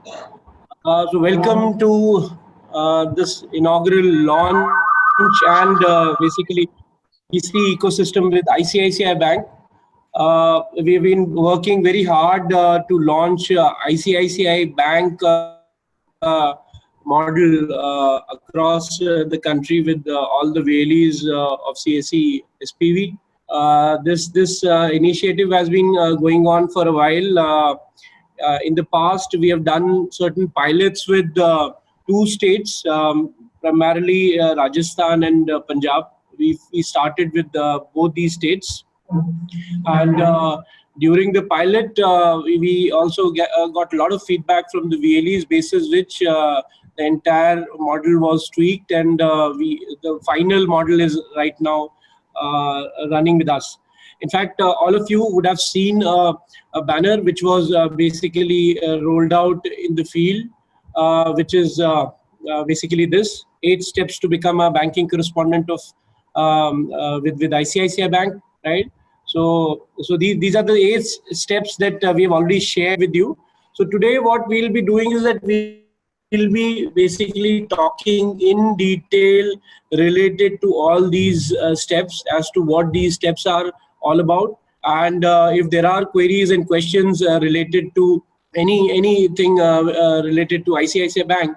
So welcome to this inaugural launch and basically BC ecosystem with ICICI Bank. We've been working very hard to launch ICICI Bank model across the country with all the Wheelies of CSE SPV. This initiative has been going on for a while. In the past, we have done certain pilots with two states, primarily Rajasthan and Punjab. We started with both these states, and during the pilot, we also got a lot of feedback from the VLEs, basis which the entire model was tweaked, and the final model is right now running with us. In fact, all of you would have seen a banner which was basically rolled out in the field, which is basically this: 8 steps to become a banking correspondent of with ICICI Bank, right? So these are the 8 steps that we have already shared with you. So today, what we'll be doing is that we'll be basically talking in detail related to all these steps, as to what these steps are all about, and if there are queries and questions related to anything related to ICICI Bank,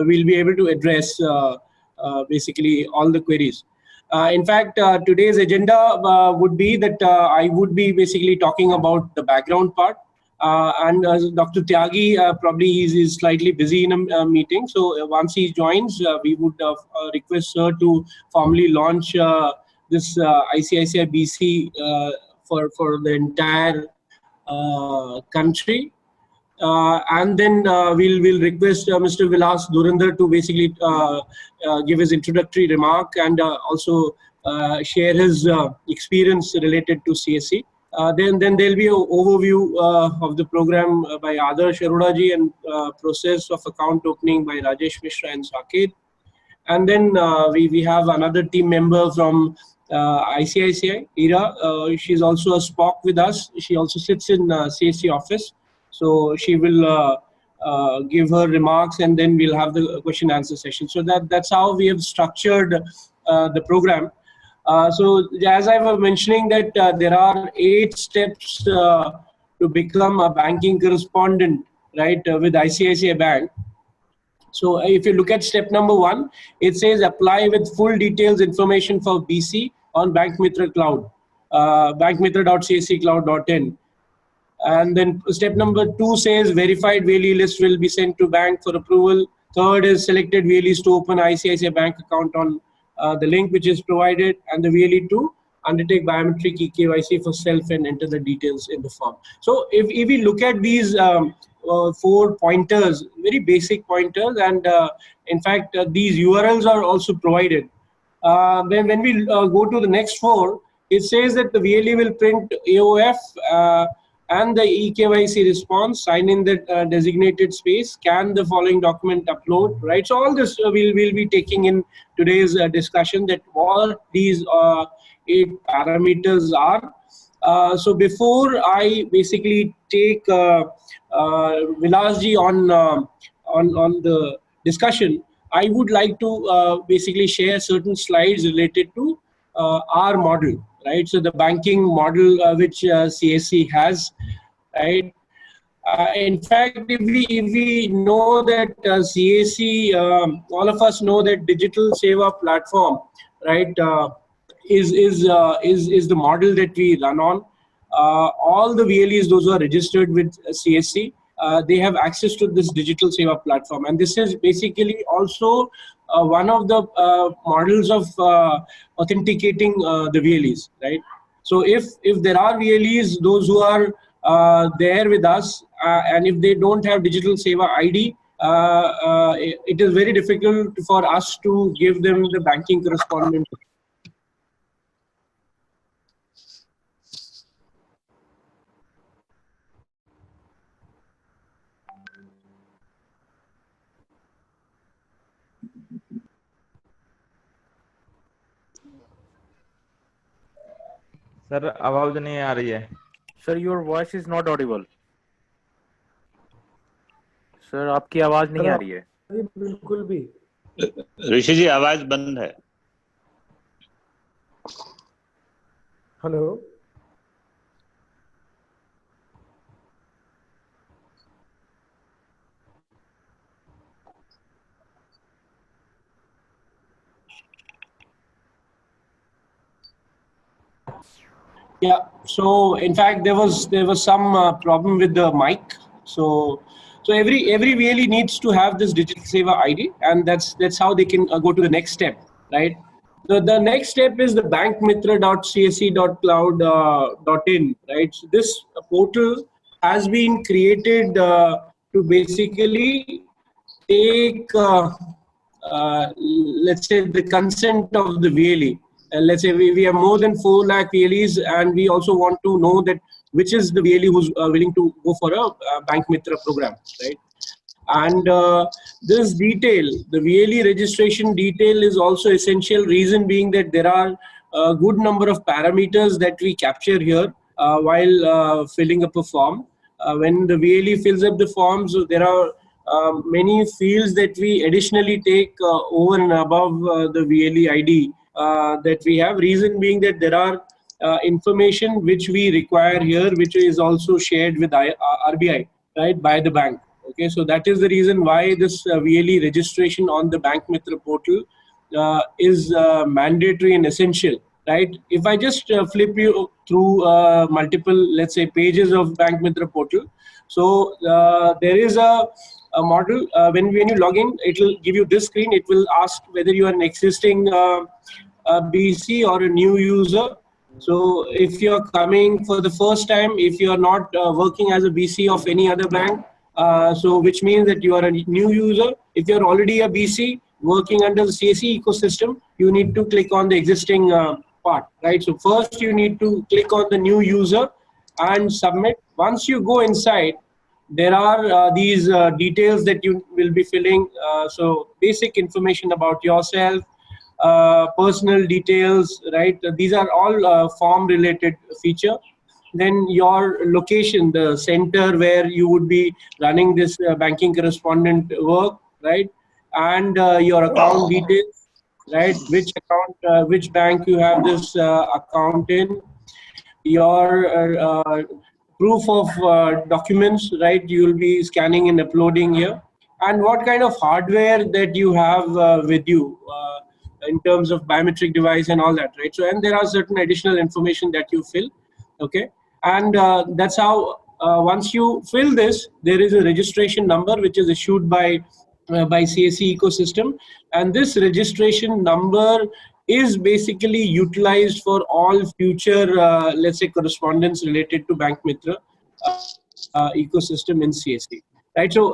we'll be able to address basically all the queries. In fact, today's agenda would be that I would be basically talking about the background part. And Dr. Tyagi, probably he's slightly busy in a meeting. So once he joins, we would request her to formally launch this ICICI BC for the entire country. And then we'll request Mr. Vilas Durandar to basically give his introductory remark and also share his experience related to CSC. Then there'll be an overview of the program by Adarsh Aroda and process of account opening by Rajesh Mishra and Saket. And then we have another team member from ICICI, Ira. She's also a SPOC with us. She also sits in CSC office. So she will give her remarks, and then we'll have the question answer session. So that's how we have structured the program. So as I was mentioning that there are 8 steps to become a banking correspondent, right, with ICICI Bank. So if you look at step number 1, it says apply with full details information for BC on Bank Mitra Cloud, bankmitra.csccloud.in. And then step number 2 says verified VLE list will be sent to bank for approval. Third is selected VLEs to open ICICI Bank account on the link which is provided, and the VLE to undertake biometric eKYC for self and enter the details in the form. So if we look at these 4 pointers, very basic pointers, and in fact these URLs are also provided. When we go to the next 4, it says that the VLE will print AOF and the eKYC response, sign in the designated space, scan the following document, upload, right? So all this we'll be taking in today's discussion, that what these 8 parameters are. So before I basically take Vilasji on the discussion, I would like to basically share certain slides related to our model, right? So the banking model which CSC has, right? In fact, if we know that CAC, all of us know that digital Seva platform, right, is the model that we run on. All the VLEs, those who are registered with CSC, they have access to this digital Seva platform, and this is basically also one of the models of authenticating the VLEs, right? So if there are VLEs, those who are there with us, and if they don't have digital Seva ID, it is very difficult for us to give them the banking correspondent. Sir आवाज नहीं आ रही है. Sir, your voice is not audible. Sir आपकी आवाज नहीं आ रही है। बिल्कुल भी। ऋषि जी आवाज बंद है। Hello. Yeah. So in fact, there was some problem with the mic. So every VLE needs to have this Digital Seva ID, and that's how they can go to the next step, right? The next step is the bankmitra.csc.cloud.in, right? So this portal has been created to basically take let's say the consent of the VLE. Let's say we have more than 4 lakh VLEs, and we also want to know that which is the VLE who's willing to go for a Bank Mitra program, right? And this detail, the VLE registration detail, is also essential. Reason being that there are a good number of parameters that we capture here while filling up a form. When the VLE fills up the forms, there are many fields that we additionally take over and above the VLE ID that we have. Reason being that there are information which we require here, which is also shared with RBI, right, by the bank. Okay, so that is the reason why this VLE registration on the Bank Mitra portal is mandatory and essential, right? If I just flip you through multiple, let's say, pages of Bank Mitra portal, so there is a model. When you log in, it will give you this screen. It will ask whether you are an existing BC or a new user. So if you are coming for the first time, if you are not working as a BC of any other bank, so which means that you are a new user. If you're already a BC working under the CSE ecosystem, you need to click on the existing part, right? So first you need to click on the new user and submit. Once you go inside, there are these details that you will be filling. So basic information about yourself, personal details, right? These are all form related feature. Then your location, the center where you would be running this banking correspondent work, right? And your account details, right? Which account, which bank you have this account in, your proof of documents, right? You will be scanning and uploading here, and what kind of hardware that you have with you in terms of biometric device and all that, right? So, and there are certain additional information that you fill, okay? And that's how once you fill this, there is a registration number which is issued by CSE ecosystem, and this registration number is basically utilized for all future, let's say, correspondence related to Bank Mitra ecosystem in CSE, right? So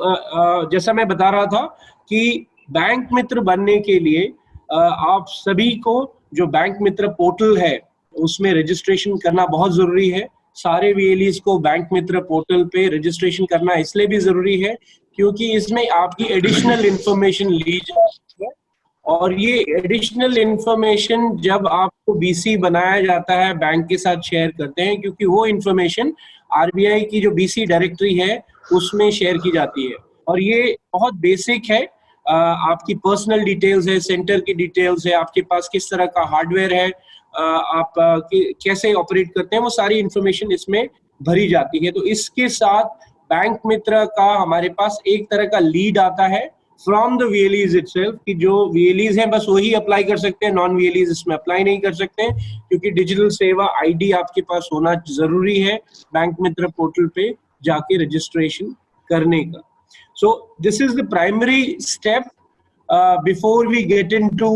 जैसा मैं बता रहा था कि bank मित्र बनने के लिए आप सभी को जो बैंक मित्र पोर्टल है उसमें रजिस्ट्रेशन करना बहुत जरूरी है। सारे VLEs को बैंक मित्र पोर्टल पे रजिस्ट्रेशन करना इसलिए भी जरूरी है क्योंकि इसमें आपकी एडिशनल इंफॉर्मेशन ली जाती है, और ये एडिशनल इंफॉर्मेशन जब आपको BC बनाया जाता है बैंक के साथ शेयर करते हैं, क्योंकि वो इंफॉर्मेशन RBI की जो BC डायरेक्टरी है उसमें शेयर की जाती है। और ये बहुत बेसिक है, आपकी पर्सनल डिटेल्स है, सेंटर की डिटेल्स है, आपके पास किस तरह का हार्डवेयर है, आप कैसे ऑपरेट करते हैं, वो सारी इंफॉर्मेशन इसमें भरी जाती है। तो इसके साथ बैंक मित्र का हमारे पास एक तरह का लीड आता है फ्रॉम द VLEs itself, कि जो VLEs हैं बस वही अप्लाई कर सकते हैं, नॉन VLEs इसमें अप्लाई नहीं कर सकते, क्योंकि डिजिटल सेवा ID आपके पास होना जरूरी है बैंक मित्र पोर्टल पे जाके रजिस्ट्रेशन करने का। So this is the primary step before we get into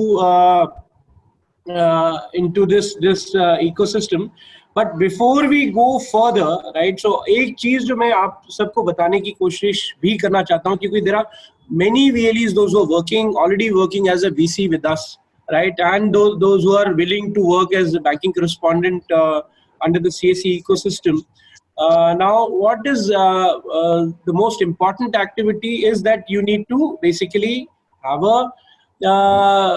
this ecosystem. But before we go further, right? So एक चीज जो मैं आप सबको बताने की कोशिश भी करना चाहता हूँ, क्योंकि there are many VLEs, those who are already working as a BC with us, right? And those who are willing to work as a banking correspondent under the CSE ecosystem. Now, what is the most important activity is that you need to basically have a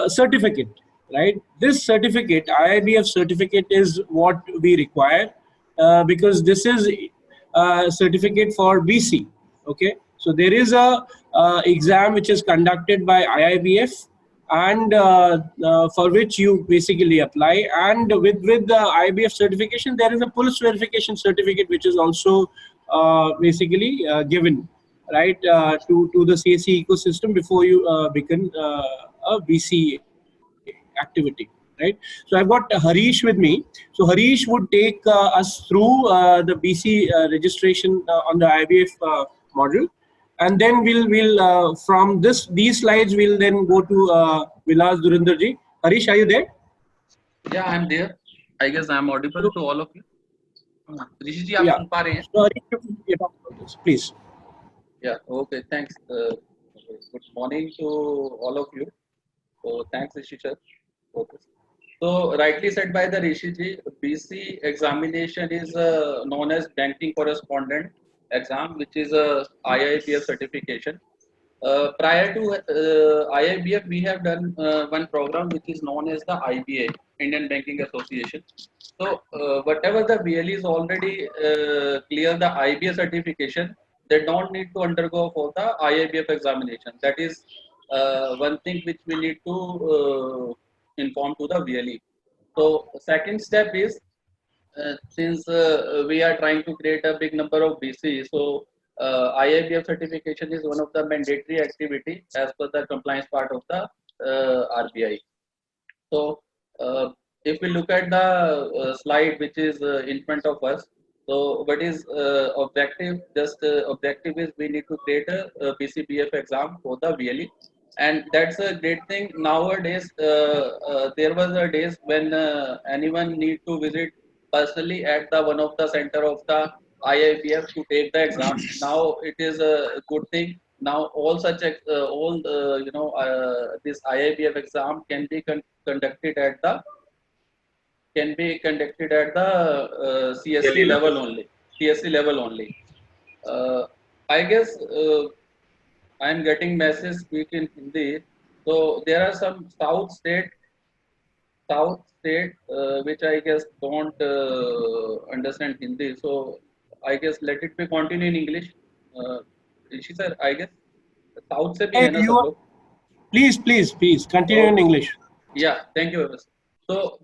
certificate, right? This certificate, IIBF certificate, is what we require because this is a certificate for BC, okay? So there is a exam which is conducted by IIBF, and for which you basically apply. And with the IIBF certification, there is a police verification certificate which is also basically given, right, to the CSE ecosystem before you begin a BC activity, right? So I've got Harish with me. So Harish would take us through the BC registration on the IBF model, and then we'll from these slides we'll then go to Vilas Durinderji. Harish, are you there? Yeah, I'm there. I guess I'm audible to all of you. ऋषि जी आप Yeah. सुन पा रहे हैं? So Harish, you talk about this, please. Yeah. Okay. Thanks. Good morning to all of you. So thanks, Rishi sir. Okay. So rightly said by the Rishi ji, BC examination is known as banking correspondent exam, which is a IIBF certification. Prior to IIBF, we have done one program which is known as the IBA, Indian Banking Association. So whatever the BLEs already clear the IBA certification, they don't need to undergo for the IIBF examination. That is one thing which we need to inform to the BLE. So second step is since we are trying to create a big number of BC, so IIBF certification is one of the mandatory activity as per the compliance part of the RBI. So if we look at the slide which is in front of us, so what is objective? Just objective is we need to create a BCBF exam for the VLE, and that's a great thing. Nowadays, there was a days when anyone need to visit personally at the one of the center of the IIBF to take the exam. Now it is a good thing. Now all such this IIBF exam can be conducted at the CSC level only. CSC level only. I guess I am getting message speak in Hindi. So there are some South state which I guess don't understand Hindi. So I guess let it be continue in English. Rishi sir, I guess South से भी Hey, है ना सब लोग? please continue in English. Yeah, thank you. So,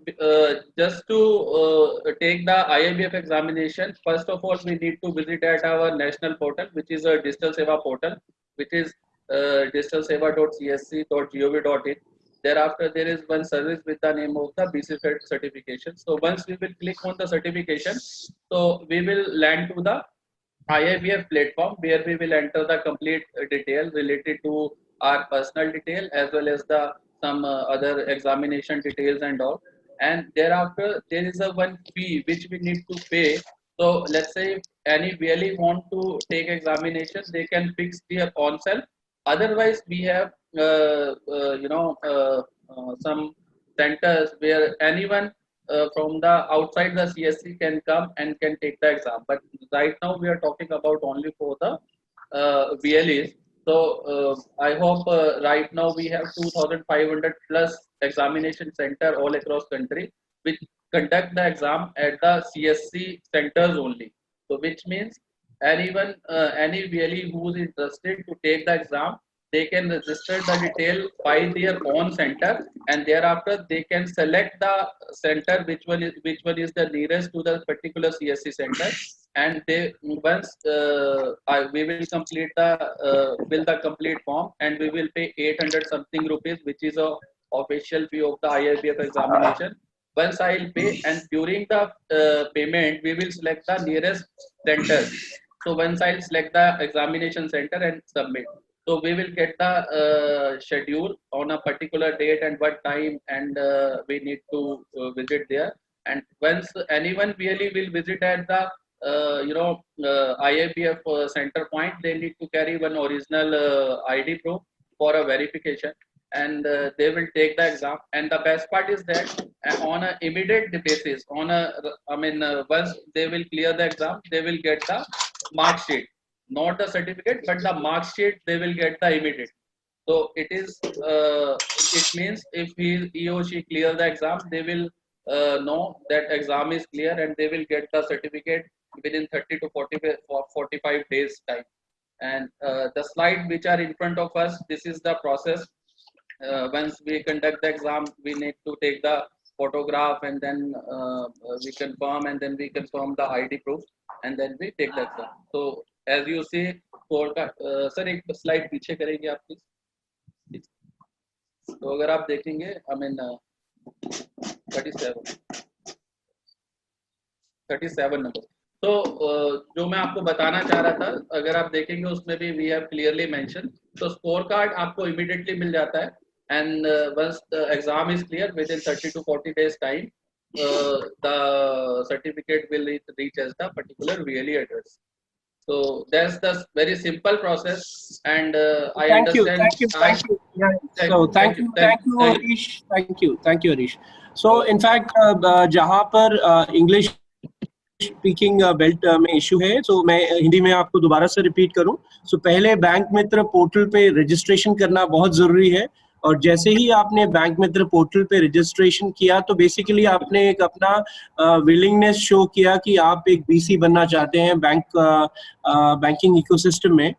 just to take the IIBF examination, first of all, we need to visit at our national portal, which is a digital seva portal, which is digitalseva.csc.gov.in. Thereafter, there is one service with the name of the BC certification. So, once we will click on the certification, so we will land to the IIBF platform where we will enter the complete detail related to our personal detail as well as the some other examination details and all. And thereafter there is a one fee which we need to pay. So let's say if any really want to take examination, they can fix their own self. Otherwise, we have some centers where anyone from the outside the CSC can come and can take the exam. But right now we are talking about only for the VLEs. So I hope right now we have 2,500 plus examination center all across country which conduct the exam at the CSC centers only. So which means anyone, any VLE who is interested to take the exam, they can register the detail by their own center, and thereafter they can select the center which one is the nearest to the particular CSC center, and they once we will complete the fill the complete form, and we will pay 800 something rupees, which is a official fee of the IIBF examination. Once I will pay, and during the payment we will select the nearest center. So once I'll select the examination center and submit, so we will get the schedule on a particular date and what time, and we need to visit there. And once anyone really will visit at the IIBF center point, they need to carry one original ID proof for a verification, and they will take the exam. And the best part is that on an immediate basis, once they will clear the exam, they will get the mark sheet, not the certificate, but the mark sheet they will get the immediate. So it means if he or she clear the exam, they will know that exam is clear, and they will get the certificate within 30 to 45 days time. And the slide which are in front of us, this is the process. Once we conduct the exam, we need to take the photograph, and then we confirm, and then we confirm the ID proof, and then we take the exam. So as you see, sir एक slide पीछे करेंगे आप please. तो अगर आप देखेंगे, I mean 37 number. तो जो मैं आपको बताना चाह रहा था, अगर आप देखेंगे उसमें भी वी हैव क्लियरली मेंशन. तो स्कोर कार्ड आपको इमीडिएटली मिल जाता है, and once the exam is clear within 30 to 40 days time, the certificate will reach as the particular VLE address. So that's the very simple process, and I understand. Thank you. Yeah. So thank you, Harish. Thank you, Harish. So in fact, जहाँ पर English speaking belt में issue है, तो मैं हिंदी में आपको दोबारा से रिपीट करूं. सो पहले बैंक मित्र पोर्टल पे रजिस्ट्रेशन करना बहुत जरूरी है, और जैसे ही आपने बैंक मित्र पोर्टल पे रजिस्ट्रेशन किया तो बेसिकली आपने एक अपना विलिंगनेस शो किया कि आप एक BC बनना चाहते हैं बैंकिंग इकोसिस्टम में.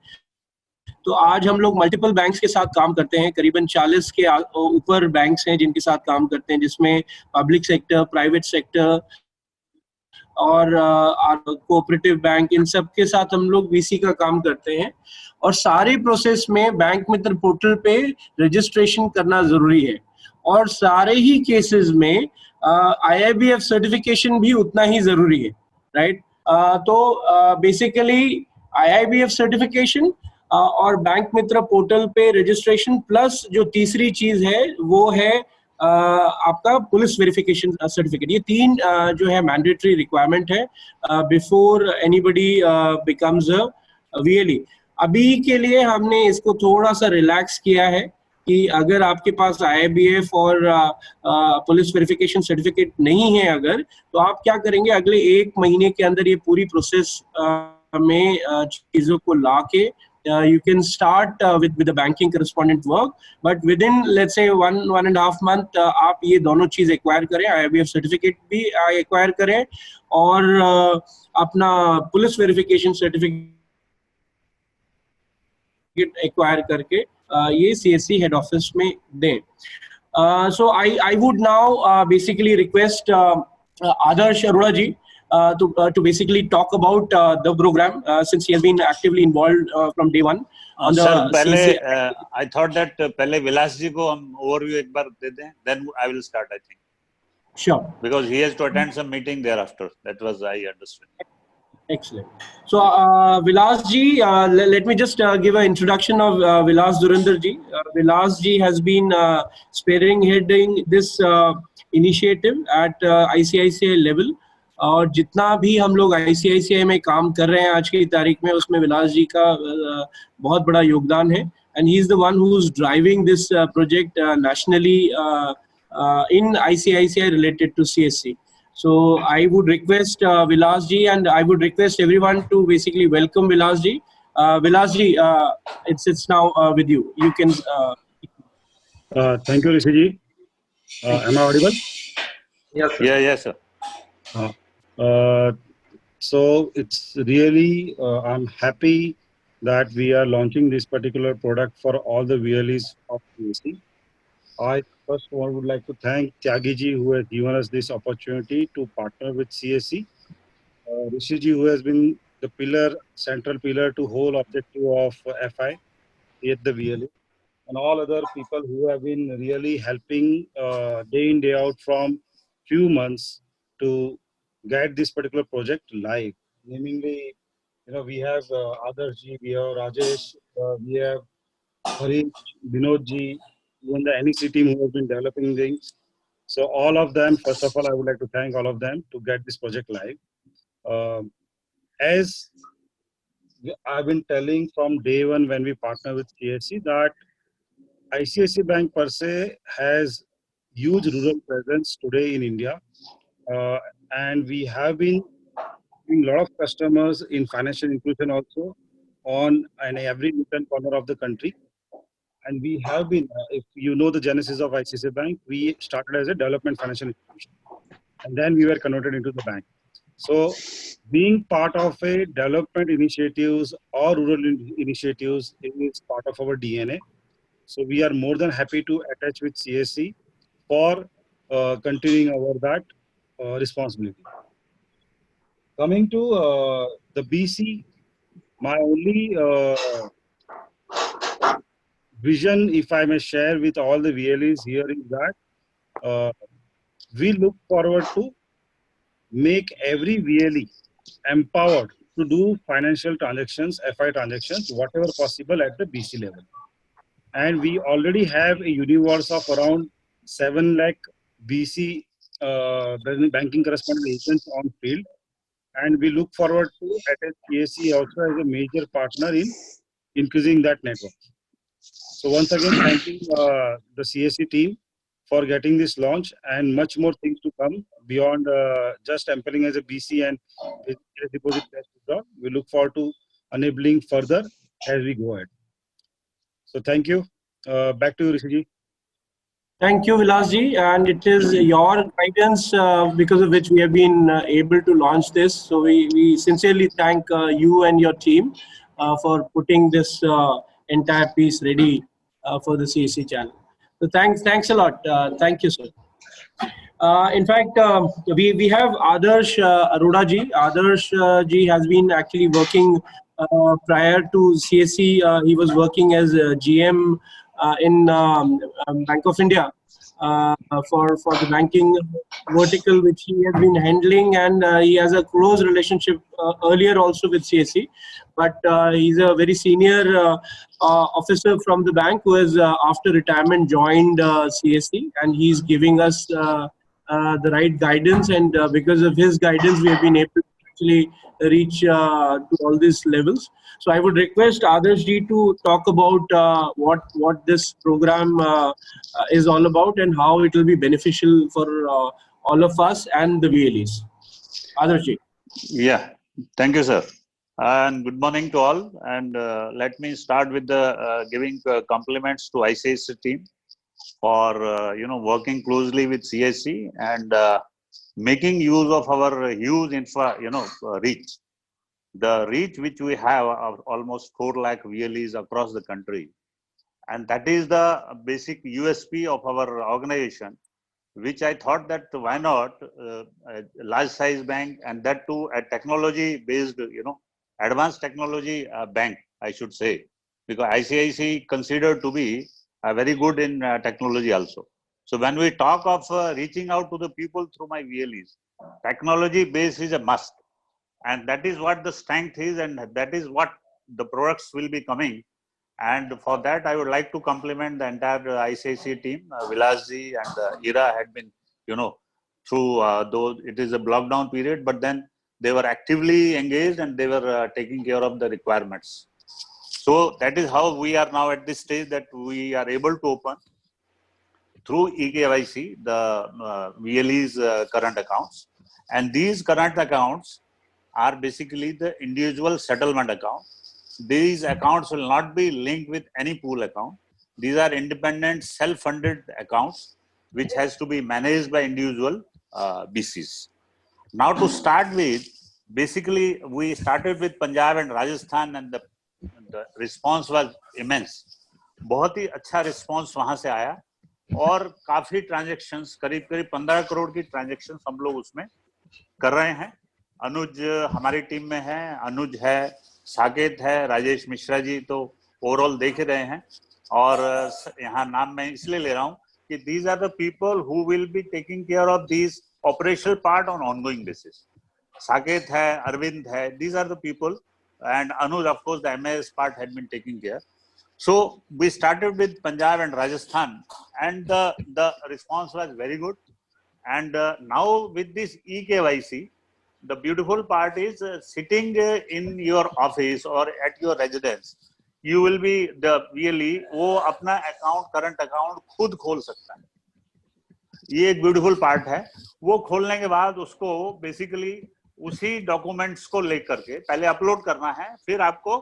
तो आज हम लोग मल्टीपल बैंक्स के साथ काम करते हैं. करीबन 40 के ऊपर बैंक्स हैं जिनके साथ काम करते हैं, जिसमें पब्लिक सेक्टर, प्राइवेट सेक्टर और कोऑपरेटिव बैंक, इन सब के साथ हम लोग VC का काम करते हैं. और सारे प्रोसेस में बैंक मित्र पोर्टल पे रजिस्ट्रेशन करना जरूरी है, और सारे ही केसेस में IIBF सर्टिफिकेशन भी उतना ही जरूरी है, राइट. तो बेसिकली IIBF सर्टिफिकेशन और बैंक मित्र पोर्टल पे रजिस्ट्रेशन, प्लस जो तीसरी चीज है वो है आपका पुलिस वेरिफिकेशन सर्टिफिकेट. ये तीन जो है मैंडेटरी रिक्वायरमेंट है before anybody becomes a VLE. अभी के लिए हमने इसको थोड़ा सा रिलैक्स किया है कि अगर आपके पास IIBF और पुलिस वेरिफिकेशन सर्टिफिकेट नहीं है अगर, तो आप क्या करेंगे, अगले 1 महीने के अंदर ये पूरी प्रोसेस में चीजों को लाके you can start with the banking correspondent work, but within let's say 1.5 month आप ये दोनों चीज एक्वायर करें, IIBF सर्टिफिकेट भी एक्वायर करें और अपना पुलिस वेरिफिकेशन सर्टिफिकेट एक्वायर करके ये CSC हेड ऑफिस में दें. So I would now basically request Adarsh Arora ji to basically talk about the program since he has been actively involved from day one. Sir पहले I thought that पहले विलास जी को हम overview एक बार दे दें, then I will start, I think. Sure. Because he has to attend some meeting thereafter. That was I understood. Excellent. So Vilas ji, let me just give an introduction of Vilas Dhurandhar ji. Vilas ji has been spearheading this initiative at ICICI level. और जितना भी हम लोग ICICI में काम कर रहे हैं आज की तारीख में, उसमें विलास जी का बहुत बड़ा योगदान है. And he is the one who is driving this project nationally in ICICI related to CSC. So I would request Vilas ji, and I would request everyone to basically welcome Vilas ji. Vilas ji, it's now with you. You can. Thank you, Rishi ji. Am I audible? Yes, sir. Yes, sir. So it's really, I'm happy that we are launching this particular product for all the VLEs of CSC. I first of all would like to thank Tyagi ji, who has given us this opportunity to partner with CSC. Rishi ji, who has been the central pillar to whole objective of FI at the VLE, and all other people who have been really helping day in, day out from few months to get this particular project live. Namely, we have Adarsh ji, we have Rajesh, we have Harish, Vinod ji, even the NEC team who has been developing things. So all of them, first of all, I would like to thank all of them to get this project live. As I've been telling from day one when we partner with CSC, that ICICI Bank per se has huge rural presence today in India. And we have been having a lot of customers in financial inclusion also on every different corner of the country. And we have been, if you know the genesis of ICICI Bank, we started as a development financial institution. And then we were converted into the bank. So being part of a development initiatives or rural initiatives is part of our DNA. So we are more than happy to attach with CSC for continuing our that responsibility. Coming to the BC, my only vision, if I may share with all the VLEs here, is that we look forward to make every VLE empowered to do financial transactions, FI transactions, whatever possible at the BC level. And we already have a universe of around 7 lakh BC banking correspondent agents on field. And we look forward to attach CSC also as a major partner in increasing that network. So once again, thanking the CSC team for getting this launch, and much more things to come beyond just empowering as a BC and deposit cash withdrawal. We look forward to enabling further as we go ahead. So thank you. Back to you, Rishi. Thank you, Vilasji, and it is your guidance because of which we have been able to launch this. So we sincerely thank you and your team for putting this entire piece ready for the CSC channel. So thanks a lot. Thank you, sir. In fact, we have Adarsh Arora ji. Adarsh ji has been actually working prior to CSC. He was working as a GM in Bank of India for the banking vertical, which he has been handling, and he has a close relationship earlier also with CSC. But he's a very senior officer from the bank who has after retirement joined CSC, and he's giving us the right guidance, and because of his guidance we have been able to actually reach to all these levels. So I would request Adarsh ji to talk about what this program is all about and how it will be beneficial for all of us and the VLEs. Adarsh ji. Yeah, thank you, sir. And good morning to all. And let me start with the giving compliments to ICICI team for working closely with CSC and making use of our huge infra reach. The reach which we have of almost 4 lakh VLEs across the country, and that is the basic USP of our organization, which I thought that why not a large size bank, and that too a technology based advanced technology bank, I should say, because ICICI considered to be very good in technology also. So when we talk of reaching out to the people through my VLEs, technology base is a must, and that is what the strength is, and that is what the products will be coming. And for that, I would like to compliment the entire ICICI team. Vilasji and Ira had been, through though it is a lockdown period, but then they were actively engaged and they were taking care of the requirements. So that is how we are now at this stage that we are able to open through eKYC the VLE's current accounts. And these current accounts are basically the individual settlement account. These accounts will not be linked with any pool account. These are independent self-funded accounts which has to be managed by individual BCs. Now to start with, basically we started with Punjab and Rajasthan, and the response was immense. बहुत ही अच्छा response वहां से आया और काफी transactions, करीब 15 करोड़ की transactions हम लोग उसमें कर रहे हैं. अनुज हमारी टीम में है, अनुज है, साकेत है, राजेश मिश्रा जी तो ओवरऑल देख रहे हैं. और यहाँ नाम मैं इसलिए ले रहा हूँ कि these are the people who will be taking care of these operational part on ongoing basis. Saket hai, Arvind hai, these are the people, and Anuj, of course, the MIS part had been taken care. So we started with Punjab and Rajasthan, and the response was very good. And now with this eKYC, the beautiful part is sitting in your office or at your residence, you will be the VLE, वो अपना account, current account खुद खोल सकता है. ये एक beautiful part है. वो खोलने के बाद उसको बेसिकली उसी डॉक्यूमेंट्स को लेकर के पहले अपलोड करना है, फिर आपको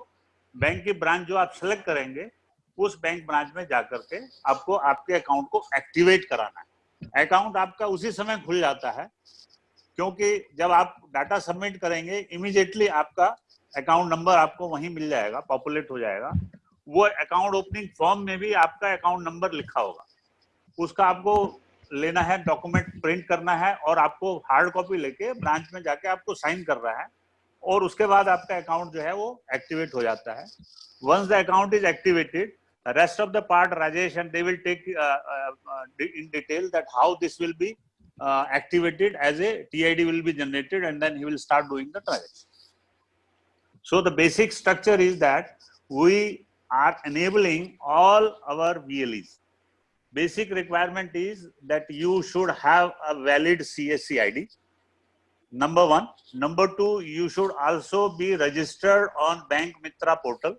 बैंक की ब्रांच जो आप सेलेक्ट करेंगे उस बैंक ब्रांच में जाकर के आपको आपके अकाउंट को एक्टिवेट कराना है. अकाउंट आपका उसी समय खुल जाता है क्योंकि जब आप डाटा सबमिट करेंगे इमीडिएटली आपका अकाउंट नंबर आपको वहीं मिल जाएगा, पॉपुलेट हो जाएगा। वो अकाउंट ओपनिंग फॉर्म में भी आपका अकाउंट नंबर लिखा होगा, उसका आपको लेना है, डॉक्यूमेंट प्रिंट करना है और आपको हार्ड कॉपी लेके ब्रांच में जाके आपको साइन कर रहा है और उसके बाद आपका अकाउंट जो है वो एक्टिवेट हो जाता है। Once the account is activated, rest of the part Rajesh and they will take in detail that how this will be activated as a TID will be generated and then he will start doing the transaction. So the basic structure is that we are enabling all our VLEs. Basic requirement is that you should have a valid CSC ID. Number one. Number two, you should also be registered on Bank Mitra portal.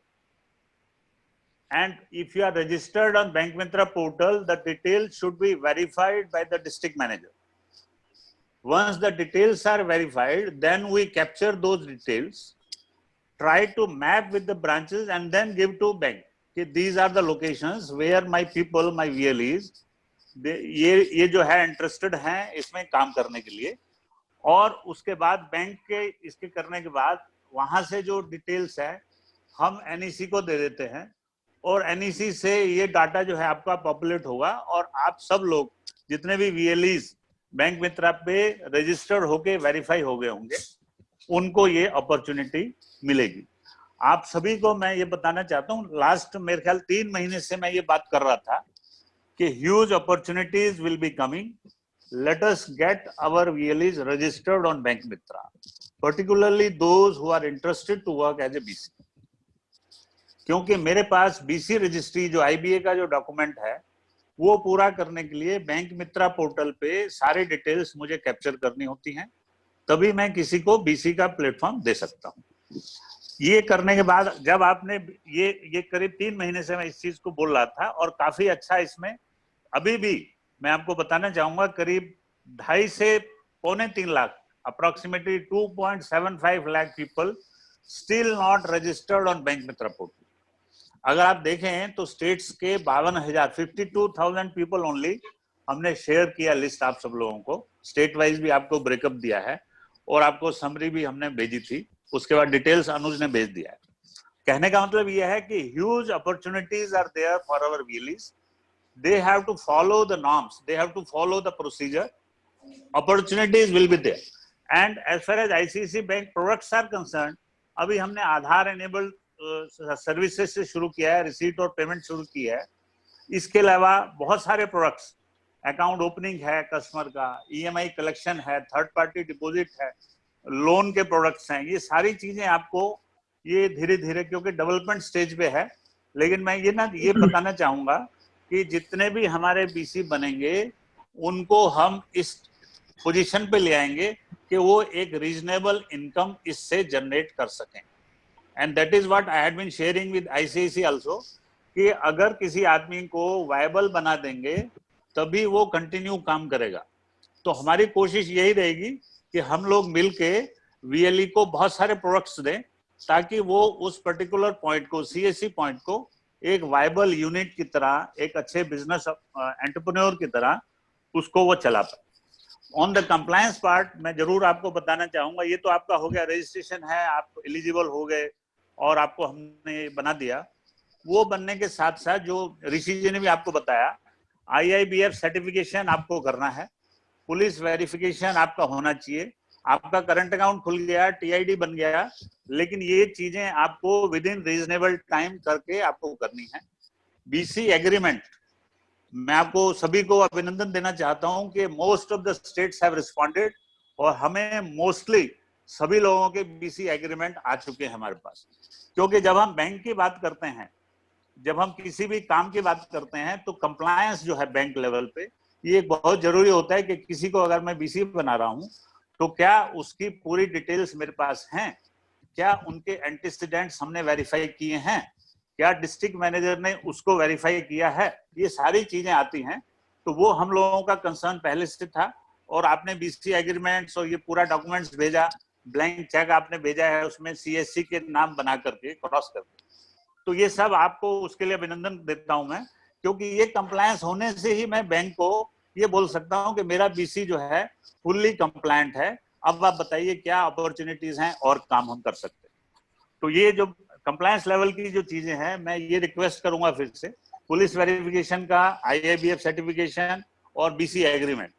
And if you are registered on Bank Mitra portal, the details should be verified by the district manager. Once the details are verified, then we capture those details, try to map with the branches and then give to bank. Okay, these are the locations where my people, my VLEs, ये जो है interested हैं इसमें काम करने के लिए। और उसके बाद बैंक के इसके करने के बाद वहां से जो डिटेल्स है हम NEC को दे देते हैं और NEC से ये डाटा जो है आपका पॉपुलेट होगा और आप सब लोग जितने भी VLEs बैंक मित्रा पे रजिस्टर्ड होके वेरीफाई हो गए होंगे उनको ये अपॉर्चुनिटी मिलेगी। आप सभी को मैं ये बताना चाहता हूँ, लास्ट मेरे ख्याल 3 महीने से मैं ये बात कर रहा था कि huge opportunities will be coming. Let us get our VLEs registered on bank Mitra, particularly those who are interested to work as a BC। क्योंकि मेरे पास BC रजिस्ट्री जो IBA का जो डॉक्यूमेंट है वो पूरा करने के लिए बैंक मित्रा पोर्टल पे सारे डिटेल्स मुझे कैप्चर करनी होती हैं, तभी मैं किसी को BC का प्लेटफॉर्म दे सकता हूँ। ये करने के बाद जब आपने ये करीब 3 महीने से मैं इस चीज को बोल रहा था और काफी अच्छा इसमें अभी भी मैं आपको बताना चाहूंगा करीब 2.5 से 2.25 lakh approximately 2.75 lakh people still not registered on bank Mitra portal. अगर आप देखें तो स्टेट्स के 52,000 पीपल ओनली हमने शेयर किया लिस्ट आप सब लोगों को, स्टेट वाइज भी आपको ब्रेकअप दिया है और आपको समरी भी हमने भेजी थी, उसके बाद डिटेल्स अनुज ने भेज दिया है। कहने का मतलब यह है कि huge opportunities are there for our VLEs। They have to follow the norms, they have to follow the procedure, opportunities will be there. And as far as ICICI bank products are concern, अभी हमने आधार enabled services से शुरू किया है, receipt और payment शुरू किया है। इसके अलावा बहुत सारे प्रोडक्ट्स, अकाउंट ओपनिंग है कस्टमर का, EMI कलेक्शन है, थर्ड पार्टी डिपॉजिट है, लोन के प्रोडक्ट्स हैं, ये सारी चीजें आपको ये धीरे धीरे क्योंकि डेवलपमेंट स्टेज पे है, लेकिन मैं ये बताना चाहूंगा कि जितने भी हमारे BC बनेंगे उनको हम इस पोजीशन पे ले आएंगे कि वो एक रीजनेबल इनकम इससे जनरेट कर सकें। And that is what I had been sharing with ICICI also कि अगर किसी आदमी को वायबल बना देंगे तभी वो कंटिन्यू काम करेगा। तो हमारी कोशिश यही रहेगी कि हम लोग मिलके VLE को बहुत सारे प्रोडक्ट्स दें ताकि वो उस पर्टिकुलर पॉइंट को, CSC पॉइंट को एक वायबल यूनिट की तरह, एक अच्छे बिजनेस एंटरप्रेन्योर की तरह उसको वो चला पाए। ऑन द कंप्लायंस पार्ट मैं जरूर आपको बताना चाहूंगा, ये तो आपका हो गया, रजिस्ट्रेशन है, आप एलिजिबल हो गए और आपको हमने बना दिया। वो बनने के साथ साथ जो ऋषि जी ने भी आपको बताया, IIBF सर्टिफिकेशन आपको करना है, पुलिस वेरिफिकेशन आपका होना चाहिए, आपका करंट अकाउंट खुल गया, TID बन गया, लेकिन ये चीजें आपको विद इन रीजनेबल टाइम करके आपको करनी है। BC एग्रीमेंट, मैं आपको सभी को अभिनंदन देना चाहता हूं कि most of the states have responded और हमें मोस्टली सभी लोगों के BC एग्रीमेंट आ चुके हैं हमारे पास। क्योंकि जब हम बैंक की बात करते हैं, जब हम किसी भी काम की बात करते हैं तो कंप्लायंस जो है बैंक लेवल पे ये बहुत जरूरी होता है कि किसी को अगर मैं BC बना रहा हूं तो क्या उसकी पूरी डिटेल्स मेरे पास हैं, क्या उनके एंटीसीडेंट्स हमने वेरीफाई किए हैं, क्या डिस्ट्रिक्ट मैनेजर ने उसको वेरीफाई किया है, ये सारी चीजें आती हैं। तो वो हम लोगों का कंसर्न पहले से था और आपने BC एग्रीमेंट्स और ये पूरा डॉक्यूमेंट्स भेजा, ब्लैंक चेक आपने भेजा है, उसमें CSC के नाम बना करके क्रॉस करके, तो ये सब आपको उसके लिए अभिनंदन देता हूं मैं, क्योंकि ये कंप्लायंस होने से ही मैं बैंक को ये बोल सकता हूं कि मेरा BC जो है फुल्ली कंप्लायंट है। अब आप बताइए क्या अपॉर्चुनिटीज हैं और काम हम कर सकते हैं। तो ये जो कंप्लायंस लेवल की जो चीजें हैं, मैं ये रिक्वेस्ट करूंगा फिर से, पुलिस वेरिफिकेशन का, IIBF सर्टिफिकेशन और BC एग्रीमेंट,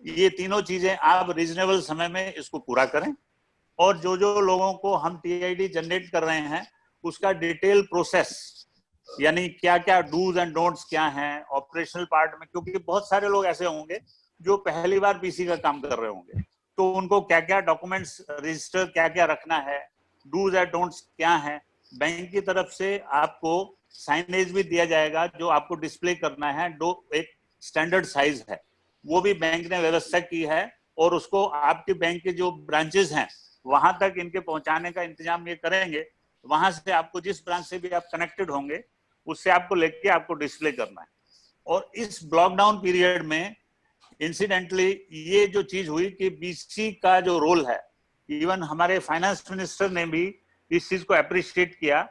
ये तीनों चीजें आप रीजनेबल समय में इसको पूरा करें। और जो जो लोगों को हम TID जनरेट कर रहे हैं उसका डिटेल प्रोसेस, यानी क्या क्या डूज एंड डोंट्स क्या हैं ऑपरेशनल पार्ट में, क्योंकि बहुत सारे लोग ऐसे होंगे जो पहली बार BC का काम कर रहे होंगे, तो उनको क्या क्या डॉक्यूमेंट्स रजिस्टर क्या क्या रखना है, डूज एंड डोंट्स क्या है। बैंक की तरफ से आपको साइनेज भी दिया जाएगा जो आपको डिस्प्ले करना है, एक स्टैंडर्ड साइज है, वो भी बैंक ने व्यवस्था की है, और उसको आपके बैंक के जो ब्रांचेस हैं वहां तक इनके पहुंचाने का इंतजाम ये करेंगे। वहां से आपको जिस ब्रांच से भी आप कनेक्टेड होंगे उससे आपको लेके आपको डिस्प्ले करना है। और इस लॉकडाउन पीरियड में इंसिडेंटली ये जो चीज हुई कि BC का जो रोल है, इवन हमारे फाइनेंस मिनिस्टर ने भी इस चीज को अप्रिशिएट किया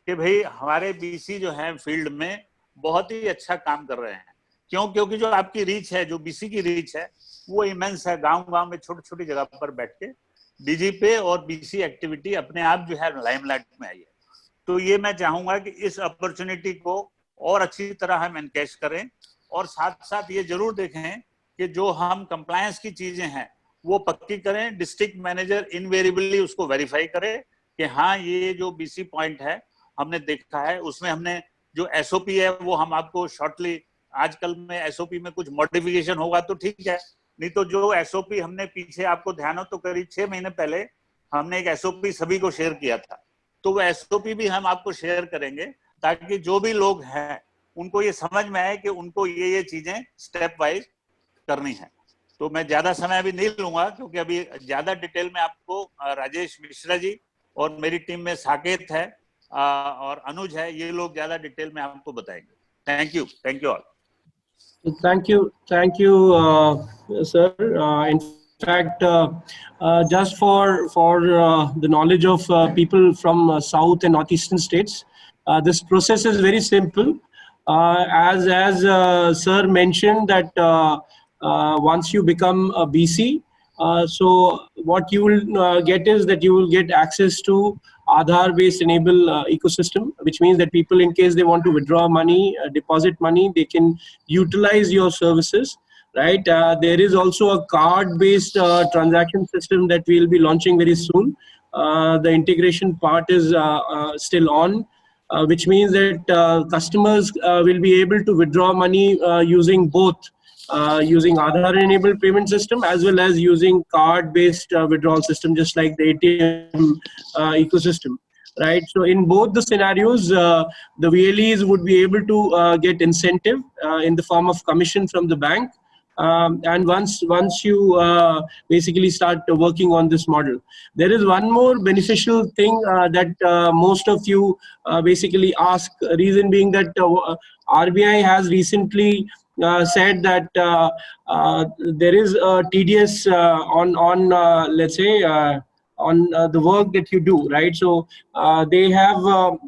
कि भाई हमारे BC जो है फील्ड में बहुत ही अच्छा काम कर रहे हैं। क्यों? क्योंकि जो आपकी रीच है, जो BC की रीच है वो इमेंस है। गांव-गांव में छोटी छोटी जगह पर बैठ के DG पे और BC एक्टिविटी अपने आप जो है लाइमलाइट में आई है। तो ये मैं चाहूंगा कि इस अपॉर्चुनिटी को और अच्छी तरह हम एनकैश करें, और साथ साथ ये जरूर देखें कि जो हम कंप्लायंस की चीजें हैं वो पक्की करें। डिस्ट्रिक्ट मैनेजर इनवेरिएबली उसको वेरीफाई करे कि हाँ ये जो BC पॉइंट है हमने देखा है, उसमें हमने जो SOP है वो हम आपको शॉर्टली, आजकल में SOP में कुछ मॉडिफिकेशन होगा तो ठीक है, नहीं तो जो SOP हमने पीछे, आपको ध्यान हो तो करीब 6 महीने पहले हमने एक SOP सभी को शेयर किया था, तो वो SOP भी हम आपको शेयर करेंगे ताकि जो भी लोग हैं उनको ये समझ में आए कि उनको ये चीजें स्टेप वाइज करनी है। तो मैं ज्यादा समय अभी नहीं लूंगा क्योंकि अभी ज्यादा डिटेल में आपको राजेश मिश्रा जी और मेरी टीम में साकेत है और अनुज है, ये लोग ज्यादा डिटेल में आपको बताएंगे। Thank you all. Thank you, sir. In fact, just for the knowledge of people from South and Northeastern states, this process is very simple. As sir mentioned that once you become a BC, so what you will get is that you will get access to Aadhaar-based enable ecosystem, which means that people, in case they want to withdraw money, deposit money, they can utilize your services, right? There is also a card-based transaction system that we'll be launching very soon. The integration part is still on, which means that customers will be able to withdraw money using both using Aadhaar-enabled payment system as well as using card-based withdrawal system, just like the ATM ecosystem, right? So in both the scenarios, the VLEs would be able to get incentive in the form of commission from the bank. And once you basically start working on this model, there is one more beneficial thing that most of you basically ask. Reason being that RBI has recently said that there is a TDS on let's say on the work that you do, right? So they have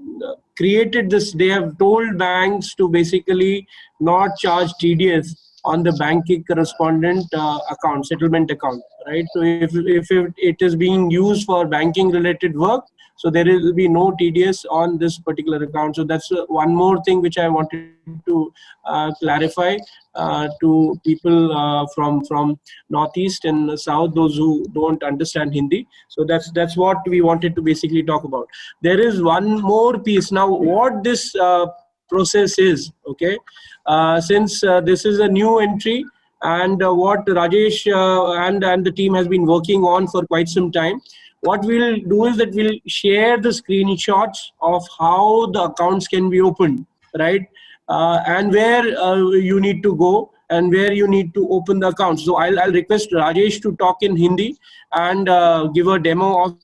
created this. They have told banks to basically not charge TDS on the banking correspondent account, settlement account, right? So if it is being used for banking related work, so there will be no TDS on this particular account. So that's one more thing which I wanted to clarify to people from Northeast and South, those who don't understand Hindi. So that's what we wanted to basically talk about. There is one more piece now. What this process is, okay? Since this is a new entry, and what Rajesh and the team has been working on for quite some time, what we'll do is that we'll share the screenshots of how the accounts can be opened, right? And where you need to go and where you need to open the account. So I'll request Rajesh to talk in Hindi and give a demo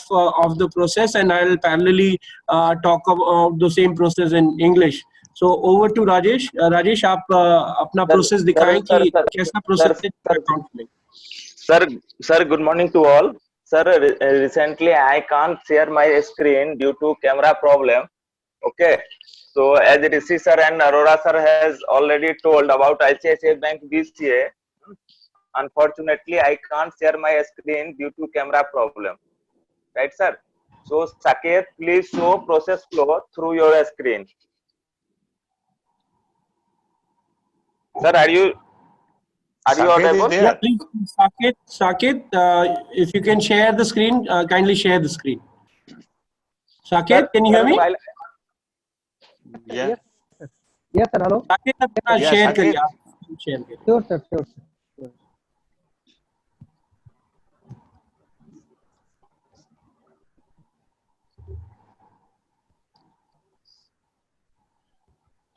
of the process, and I'll parallelly talk about the same process in English. So over to Rajesh. Rajesh, आप अपना process दिखाएं कि कैसा process है account में. Sir, good morning to all. Sir, recently I can't share my screen due to camera problem. Okay. So as Rishi sir and Arora sir has already told about ICICI Bank BCA, unfortunately I can't share my screen due to camera problem. Right, sir? So Saket, please show process flow through your screen. Sir, are you Saket is audible? there. Yeah, please, Saket, if you can share the screen, kindly share the screen. Saket, can you hear me? While Yeah. Yes, sir. Hello. Saket अपना Yeah, share Saket. करिए, आप share करिए. Sure, sir. Sure, sir.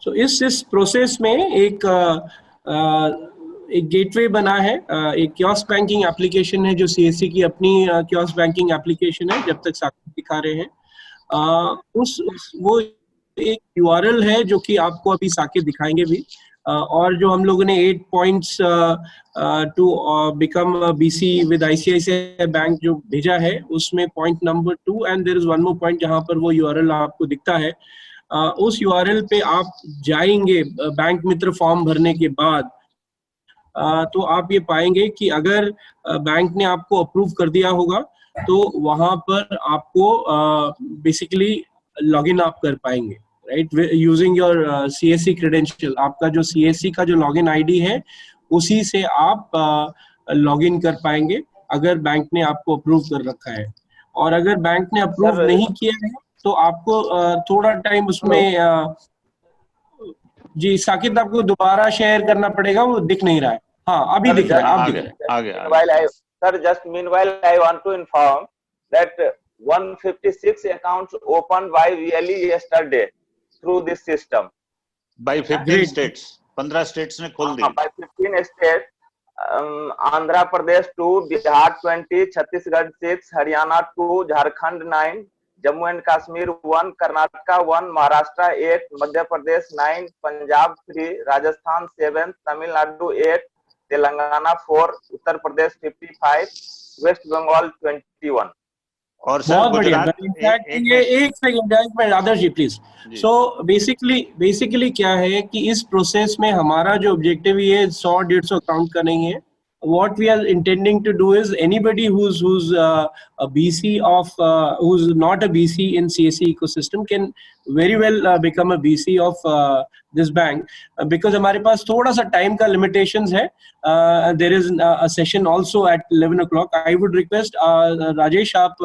So इस process में एक gateway बना है, एक कियोस्क बैंकिंग एप्लीकेशन है जो सीएससी की अपनी कियोस्क बैंकिंग एप्लीकेशन है, जब तक साकेत दिखा रहे हैं. वो एक यूआरएल है जो कि आपको अभी साकेत दिखाएंगे भी, और जो हम लोगों ने 8 points to become BC with ICICI bank जो भेजा है, उसमें point number 2 and there is one more point जहां पर वो यूआरएल आपको दिखता है. उस यूआरएल पे आप जाएंगे बैंक मित्र फॉर्म भरने के बाद, तो आप ये पाएंगे कि अगर बैंक ने आपको अप्रूव कर दिया होगा तो वहां पर आपको बेसिकली लॉगिन आप कर पाएंगे, right, using your CSC credential. आपका जो सीएससी का जो लॉगिन आईडी है उसी से आप लॉगिन कर पाएंगे अगर बैंक ने आपको अप्रूव कर रखा है. और अगर बैंक ने अप्रूव नहीं किया है तो आपको थोड़ा टाइम उसमें जी साकेत आपको दोबारा शेयर करना पड़ेगा, वो दिख नहीं रहा है. हाँ, अभी दिख रहा है, आप दिख रहा है. Meanwhile, I want to inform that 156 accounts opened by VLE yesterday through this system. By 15 states. 15 states ने खोल दी. By 15 states. Andhra Pradesh 2, Bihar 20, Chhattisgarh 6, Haryana 2, Jharkhand 9, Jammu and Kashmir 1, Karnataka 1, Maharashtra 8, Madhya Pradesh 9, Punjab 3, Rajasthan 7, Tamil Nadu 8, Telangana 4, Uttar Pradesh 55, West Bengal 21. और sir बहुत बढ़िया. गुजरात एक second Adarsh ji please. So basically क्या है कि इस प्रोसेस में हमारा जो ऑब्जेक्टिव ये 100-150 अकाउंट का नहीं है. What we are intending to do is anybody who's a BC of who's not a BC in CSE ecosystem can very well become a BC of this bank, because हमारे पास थोड़ा सा time का limitations है. There is a session also at 11 o'clock. I would request Rajesh आप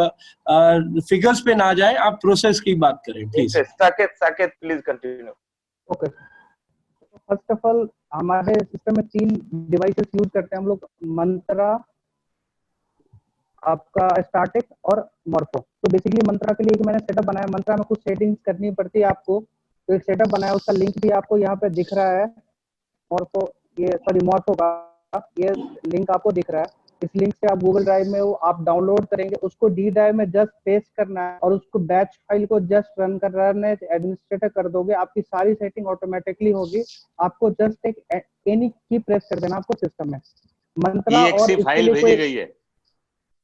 figures पे ना जाए, आप process की बात करें please. Saket, please continue. Okay. First of all हमारे सिस्टम में 3 डिवाइसेस यूज करते हैं हम लोग, मंत्रा, आपका स्टार्टेक और मॉर्फो. तो बेसिकली मंत्रा के लिए एक मैंने सेटअप बनाया. मंत्रा में कुछ सेटिंग्स करनी पड़ती है आपको, तो एक सेटअप बनाया, उसका लिंक भी आपको यहाँ पे दिख रहा है. मॉर्फो का ये लिंक आपको दिख रहा है. इस लिंक से आप गूगल ड्राइव में वो आप डाउनलोड करेंगे, उसको डी ड्राइव में जस्ट पेस्ट करना है और उसको बैच फाइल को जस्ट रन एडमिनिस्ट्रेटर कर दोगे, आपकी सारी सेटिंग ऑटोमेटिकली होगी. आपको जस्ट एक एनी की प्रेस कर देना आपको सिस्टम में. मंत्रा और फाइल भेजी गई है.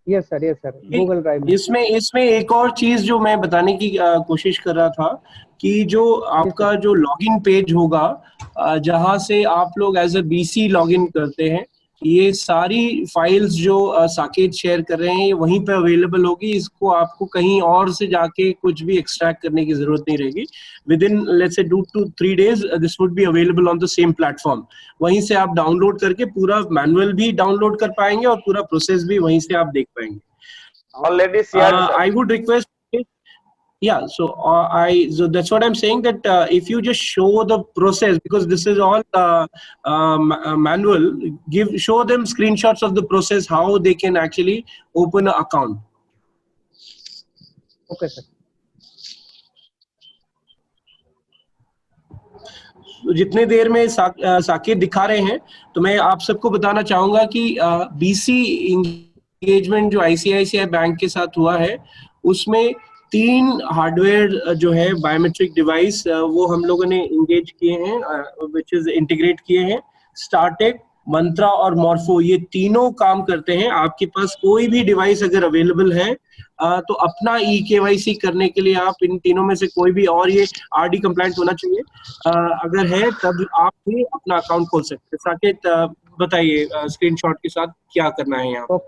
यस सर गूगल ड्राइव में. इसमें एक और चीज जो मैं बताने की कोशिश कर रहा था कि जो आपका जो लॉगिन पेज होगा जहां से आप लोग एज अ बीसी लॉगिन करते हैं, ये सारी फाइल्स जो साकेत शेयर कर रहे हैं ये वहीं पे अवेलेबल होगी. इसको आपको कहीं और से जाके कुछ भी एक्सट्रैक्ट करने की जरूरत नहीं रहेगी. With in let's say 2 to 3 days this would be available on the same platform. वहीं से आप डाउनलोड करके पूरा मैनुअल भी डाउनलोड कर पाएंगे और पूरा प्रोसेस भी वहीं से आप देख पाएंगे. Already shared. I would request. Yeah, so that's what I'm saying, that if you just show the process, because this is all manual, show them screenshots of the process how they can actually open an account. Okay sir. जितने देर में साकेत दिखा रहे हैं तो मैं आप सबको बताना चाहूंगा कि बीसी इंगेजमेंट जो आईसीआईसीआई बैंक के साथ हुआ है उसमें 3 हार्डवेयर जो है बायोमेट्रिक डिवाइस वो हम लोगों ने इंगेज किए हैं, विच इज इंटीग्रेट किए हैं. स्टार्टेक, मंत्रा और मॉर्फो ये तीनों काम करते हैं. आपके पास कोई भी डिवाइस अगर अवेलेबल है तो अपना ई-केवाईसी करने के लिए आप इन तीनों में से कोई भी, और ये आरडी कंप्लायंट होना चाहिए, अगर है तब आप भी अपना अकाउंट खोल सकते हैं. साकेत बताइए स्क्रीनशॉट के साथ क्या करना है यहाँ।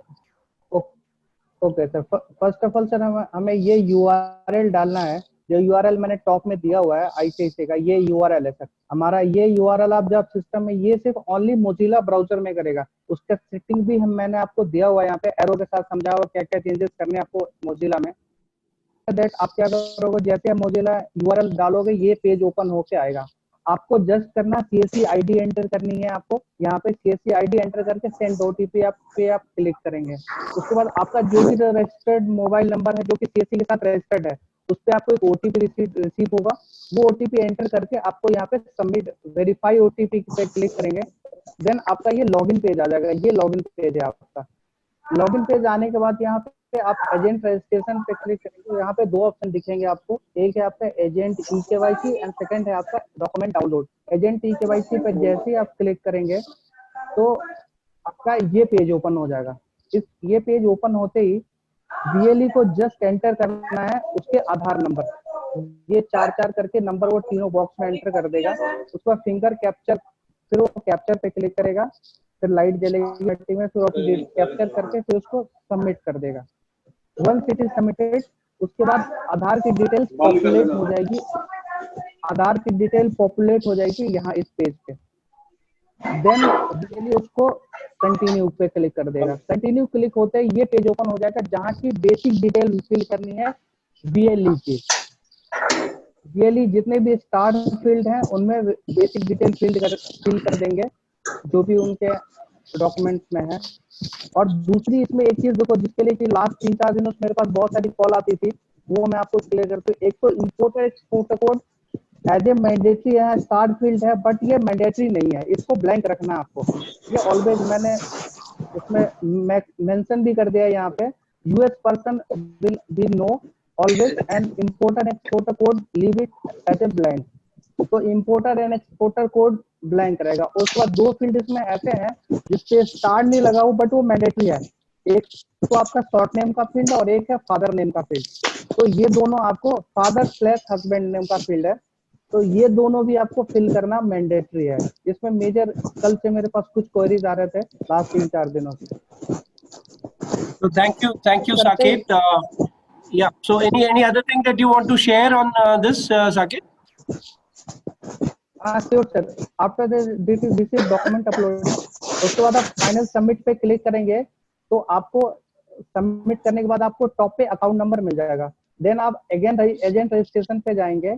Okay sir, first of all sir हमें ये यूआरएल डालना है। जो यूआरएल मैंने टॉप में दिया हुआ है आईसीआईसीआई का, ये यूआरएल है सर हमारा। ये यूआरएल आप जब सिस्टम में, ये सिर्फ ओनली मोजिला ब्राउजर में करेगा। उसका सेटिंग भी मैंने आपको दिया हुआ है यहाँ पे एरो के साथ समझा हुआ क्या क्या चेंजेस करने हैं आपको मोजिला में। दैट आप क्या करोगे, जैसे आप मोजिला यूआरएल डालोगे ये पेज ओपन होके आएगा। आपको जस्ट करना सीएससी आईडी एंटर करनी है आपको। यहाँ पे सीएससी आईडी एंटर करके सेंड ओटीपी आप क्लिक करेंगे। उसके बाद आपका जो भी रजिस्टर्ड मोबाइल नंबर है जो कि सीएससी के साथ रजिस्टर्ड है, उस पर आपको एक ओटीपी रिसीव होगा। वो ओटीपी एंटर करके आपको यहाँ पे सबमिट वेरीफाई ओटीपी पे क्लिक करेंगे। देन आपका ये लॉगिन पेज आ जाएगा। ये लॉगिन पेज है आपका। लॉगिन पेज आने के बाद यहाँ पे आप एजेंट रजिस्ट्रेशन पे क्लिक करेंगे। यहाँ पे दो ऑप्शन दिखेंगे आपको, एक है आपका एजेंट ई-केवाईसी एंड सेकंड है आपका डॉक्यूमेंट डाउनलोड। एजेंट ई-केवाईसी पे जैसे ही आप क्लिक करेंगे तो आपका ये पेज ओपन हो जाएगा। ये पेज ओपन होते ही बीएलई को जस्ट एंटर करना है उसके आधार नंबर। ये 4 करके नंबर वो तीनों बॉक्स में एंटर कर देगा। उसके बाद फिंगर कैप्चर, फिर वो कैप्चर पे क्लिक करेगा, फिर लाइट जलेगी बैटरी में, फिर कैप्चर करके फिर उसको सबमिट कर देगा। वंस इट इज सबमिटेड, उसके बाद आधार की डिटेल्स पॉपुलेट हो जाएगी। आधार की डिटेल पॉपुलेट हो जाएगी यहाँ इस पेज पे। देन बीएलई उसको कंटिन्यू पे क्लिक कर देगा। कंटिन्यू क्लिक होते ही ये पेज ओपन हो जाएगा जहाँ की बेसिक डिटेल फिल करनी है बीएलई की। बीएलई जितने भी स्टार फील्ड हैं उनमें बेसिक डिटेल फिल कर देंगे जो भी उनके डॉक्यूमेंट्स में है। और दूसरी इसमें एक चीज देखो, जिसके लिए कि लास्ट 3-4 दिनों से मेरे पास बहुत सारी कॉल आती थी, वो मैं आपको क्लियर करती हूँ। एक तो importer exporter code as a mandatory है, स्टार फील्ड है, बट ये मैंडेटरी नहीं है, इसको ब्लैंक रखना है आपको। ये ऑलवेज मैंने इसमें मेंशन भी कर दिया यहाँ पे, US person will be no always and importer exporter code leave it as a blank. तो importer and exporter code blank रहेगा। उसके बाद दो फील्ड इसमें ऐसे हैं जिसपे स्टार नहीं लगा हुआ बट वो मैंडेटरी है। एक तो आपका शॉर्ट नेम का फील्ड और एक है फादर नेम का फील्ड। तो ये दोनों आपको, फादर/हस्बैंड नेम का फील्ड है, तो ये दोनों भी आपको फिल करना मैंडेटरी है। इसमें मेजर कल से मेरे पास कुछ क्वेरीज आ रहे थे लास्ट 3-4 दिनों से। So thank you, Saket. Yeah. So any other thing that you want to share on this, Saket? Sure sir. After this is document uploading, उसके बाद आप फाइनल सबमिट पे क्लिक करेंगे तो आपको सबमिट करने के बाद आपको टॉप पे अकाउंट नंबर मिल जाएगा। देन आप अगेन एजेंट रजिस्ट्रेशन पे जाएंगे,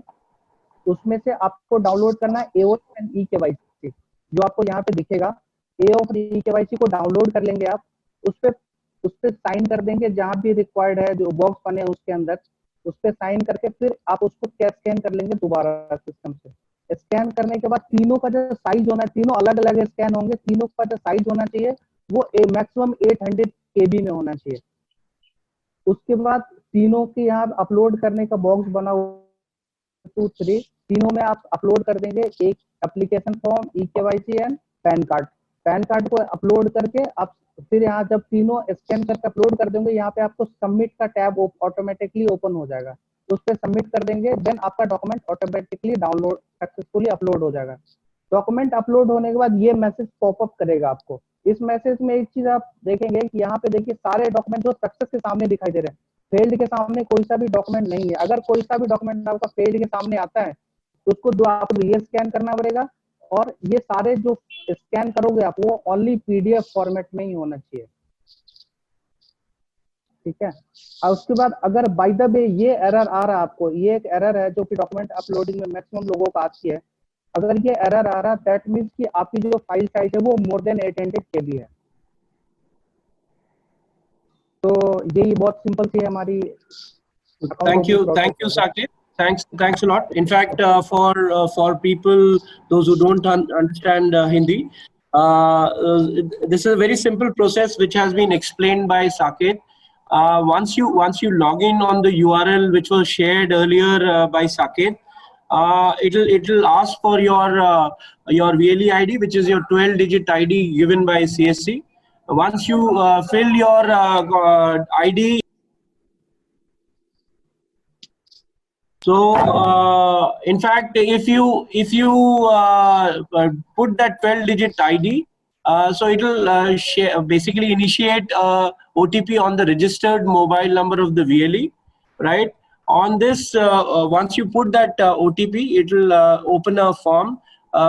उसमें से आपको डाउनलोड करना है एओ एंड ई-केवाईसी, जो आपको यहाँ पे दिखेगा। एओ और ई-केवाईसी को डाउनलोड कर लेंगे आप, उस पे साइन कर देंगे जहाँ भी रिक्वायर्ड है, जो बॉक्स बने उसके अंदर उस पे साइन करके फिर आप उसको स्कैन कर लेंगे दोबारा सिस्टम से। स्कैन करने के बाद तीनों का जो साइज होना है, तीनों अलग अलग स्कैन होंगे, तीनों का जो साइज होना चाहिए वो मैक्सिमम 800 KB में होना चाहिए। उसके बाद तीनों की यहाँ अपलोड करने का बॉक्स बना हुआ 2, 3, तीनों में आप अपलोड कर देंगे एक application form, e-KYC and pan card. Pan card को अपलोड करके आप फिर यहाँ जब तीनों स्कैन करके अपलोड कर देंगे, यहाँ पे आपको सबमिट का टैब ऑटोमेटिकली ओपन हो जाएगा, उस पर सबमिट कर देंगे। देन आपका document automatically download successfully upload हो जाएगा। डॉक्यूमेंट अपलोड होने के बाद ये मैसेज पॉपअप करेगा आपको। इस मैसेज में एक चीज आप देखेंगे कि यहाँ पे देखिए सारे डॉक्यूमेंट जो सक्सेस के सामने दिखाई दे रहे हैं, फेल्ड के सामने कोई सा भी डॉक्यूमेंट नहीं है। अगर कोई सा भी डॉक्यूमेंट आपका फेल्ड के सामने आता है तो उसको दो आप ये स्कैन करना पड़ेगा, और ये सारे जो स्कैन करोगे आप वो ओनली पीडीएफ फॉर्मेट में ही होना चाहिए, ठीक है। और उसके बाद अगर बाय द वे ये एरर आ रहा है आपको, ये एक एरर है जो कि डॉक्यूमेंट अपलोडिंग में मैक्सिमम लोगों को आती है। अगर ये एरर आ रहा है दैट मींस कि आपकी जो फाइल साइज है वो मोर देन 800 KB है। तो यही बहुत सिंपल सी है हमारी। Thank you, Saket. Thanks a lot. In fact, for people those who don't understand Hindi, this is a very simple process which has been explained by Saket. Once you log in on the URL which was shared earlier by Saket, it'll ask for your VLE ID, which is your 12-digit ID given by CSC. Once you fill your ID. So, in fact, if you put that 12-digit ID, So it will basically initiate OTP on the registered mobile number of the VLE, right? On this, once you put that OTP, it will open a form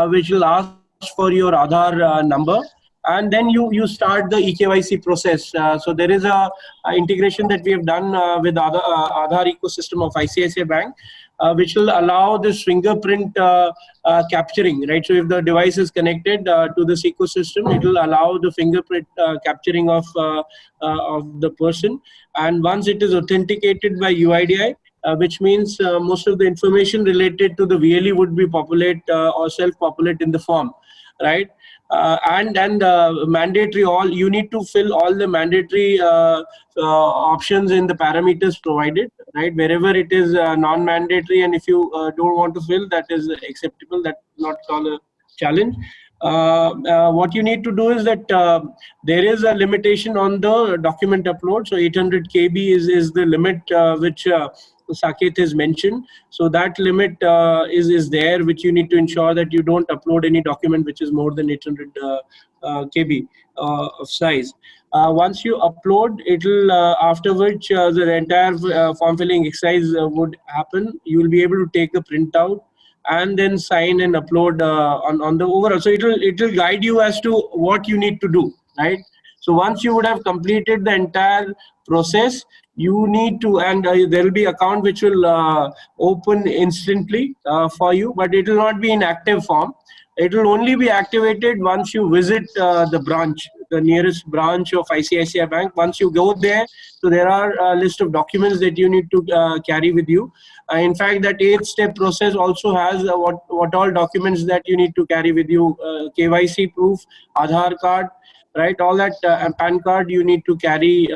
which will ask for your Aadhaar number, and then you start the eKYC process. So there is a integration that we have done with Aadhaar ecosystem of ICICI Bank, which will allow this fingerprint capturing, right? So if the device is connected to this ecosystem, it will allow the fingerprint capturing of the person. And once it is authenticated by UIDAI, which means most of the information related to the VLE would be populate or self-populate in the form, right? And mandatory, all you need to fill all the mandatory options in the parameters provided, right? Wherever it is non-mandatory, and if you don't want to fill, that is acceptable. That's not called a challenge. What you need to do is that there is a limitation on the document upload. So 800 KB is the limit which Saket has mentioned. So that limit is there, which you need to ensure that you don't upload any document which is more than 800 KB of size. Once you upload, it will after which the entire form filling exercise would happen. You will be able to take a printout and then sign and upload on the overall. So it will guide you as to what you need to do, right? So once you would have completed the entire process, you need to, and there will be account which will open instantly for you, but it will not be in active form. It will only be activated once you visit the branch, the nearest branch of ICICI Bank. Once you go there, so there are a list of documents that you need to carry with you. In fact, that 8-step process also has what all documents that you need to carry with you: KYC proof, Aadhaar card, right? All that PAN card you need to carry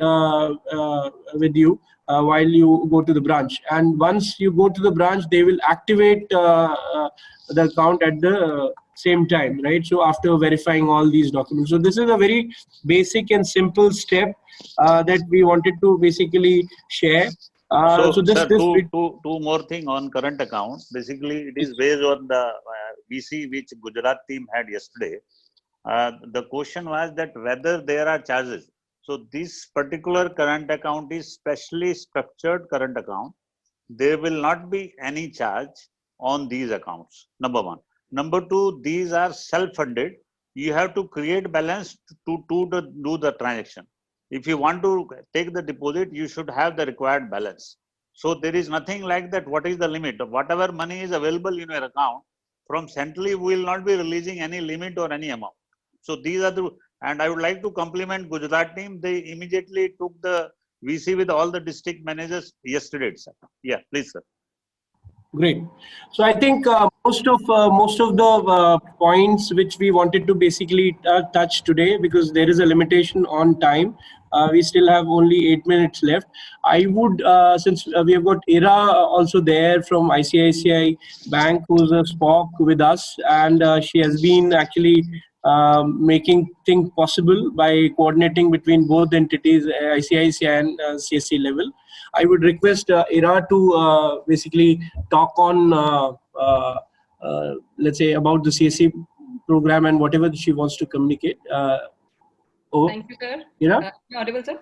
with you while you go to the branch. And once you go to the branch, they will activate the account at the same time, right? So after verifying all these documents. So this is a very basic and simple step that we wanted to basically share. So this, sir, this two more thing on current account. Basically, it is based on the VC which Gujarat team had yesterday. The question was that whether there are charges. So this particular current account is specially structured current account. There will not be any charge on these accounts. Number one. Number two, these are self-funded. You have to create balance to do the transaction. If you want to take the deposit, you should have the required balance. So there is nothing like that. What is the limit? Whatever money is available in your account, from centrally, we will not be releasing any limit or any amount. So these are the, and I would like to compliment Gujarat team. They immediately took the VC with all the district managers yesterday itself. Yeah, please, sir. Great. So I think most of the points which we wanted to basically touch today, because there is a limitation on time. We still have only 8 minutes left. I would, since we have got Ira also there from ICICI Bank, who's spoke with us, and she has been actually making things possible by coordinating between both entities, ICICI and CSC level. I would request Ira to basically talk on, let's say, about the CSC program and whatever she wants to communicate. Thank you, sir. Ira? Am I audible, sir?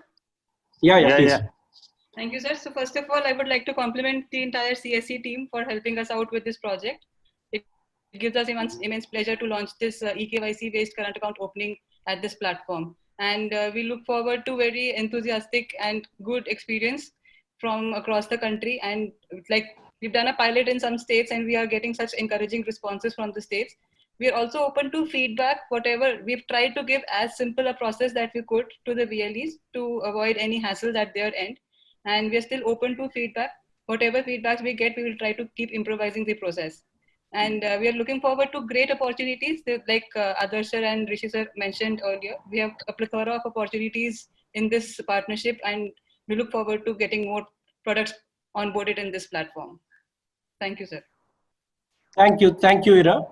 Yeah, please. Yeah. Thank you, sir. So first of all, I would like to compliment the entire CSC team for helping us out with this project. It gives us immense pleasure to launch this eKYC-based current account opening at this platform. And we look forward to very enthusiastic and good experience from across the country. And like we've done a pilot in some states and we are getting such encouraging responses from the states. We are also open to feedback, whatever. We've tried to give as simple a process that we could to the VLEs to avoid any hassles at their end. And we're still open to feedback. Whatever feedbacks we get, we will try to keep improvising the process. And we are looking forward to great opportunities like Adarsh sir and Rishi sir mentioned earlier. We have a plethora of opportunities in this partnership, and we look forward to getting more products onboarded in this platform. Thank you, sir. Thank you, Ira.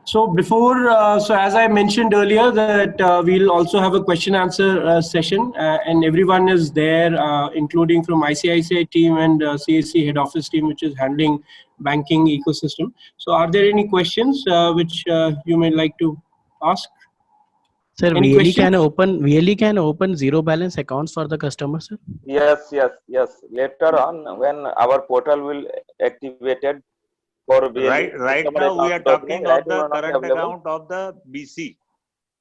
So before, so as I mentioned earlier, that we'll also have a question answer session, and everyone is there, including from ICICI team and CSC head office team, which is handling banking ecosystem. So are there any questions which you may like to ask? Sir, Any VLE can open zero balance accounts for the customer, sir? Yes. Later on, when our portal will activated for Right customer now we are account talking opening, right, of will the not be current available. account of the BC.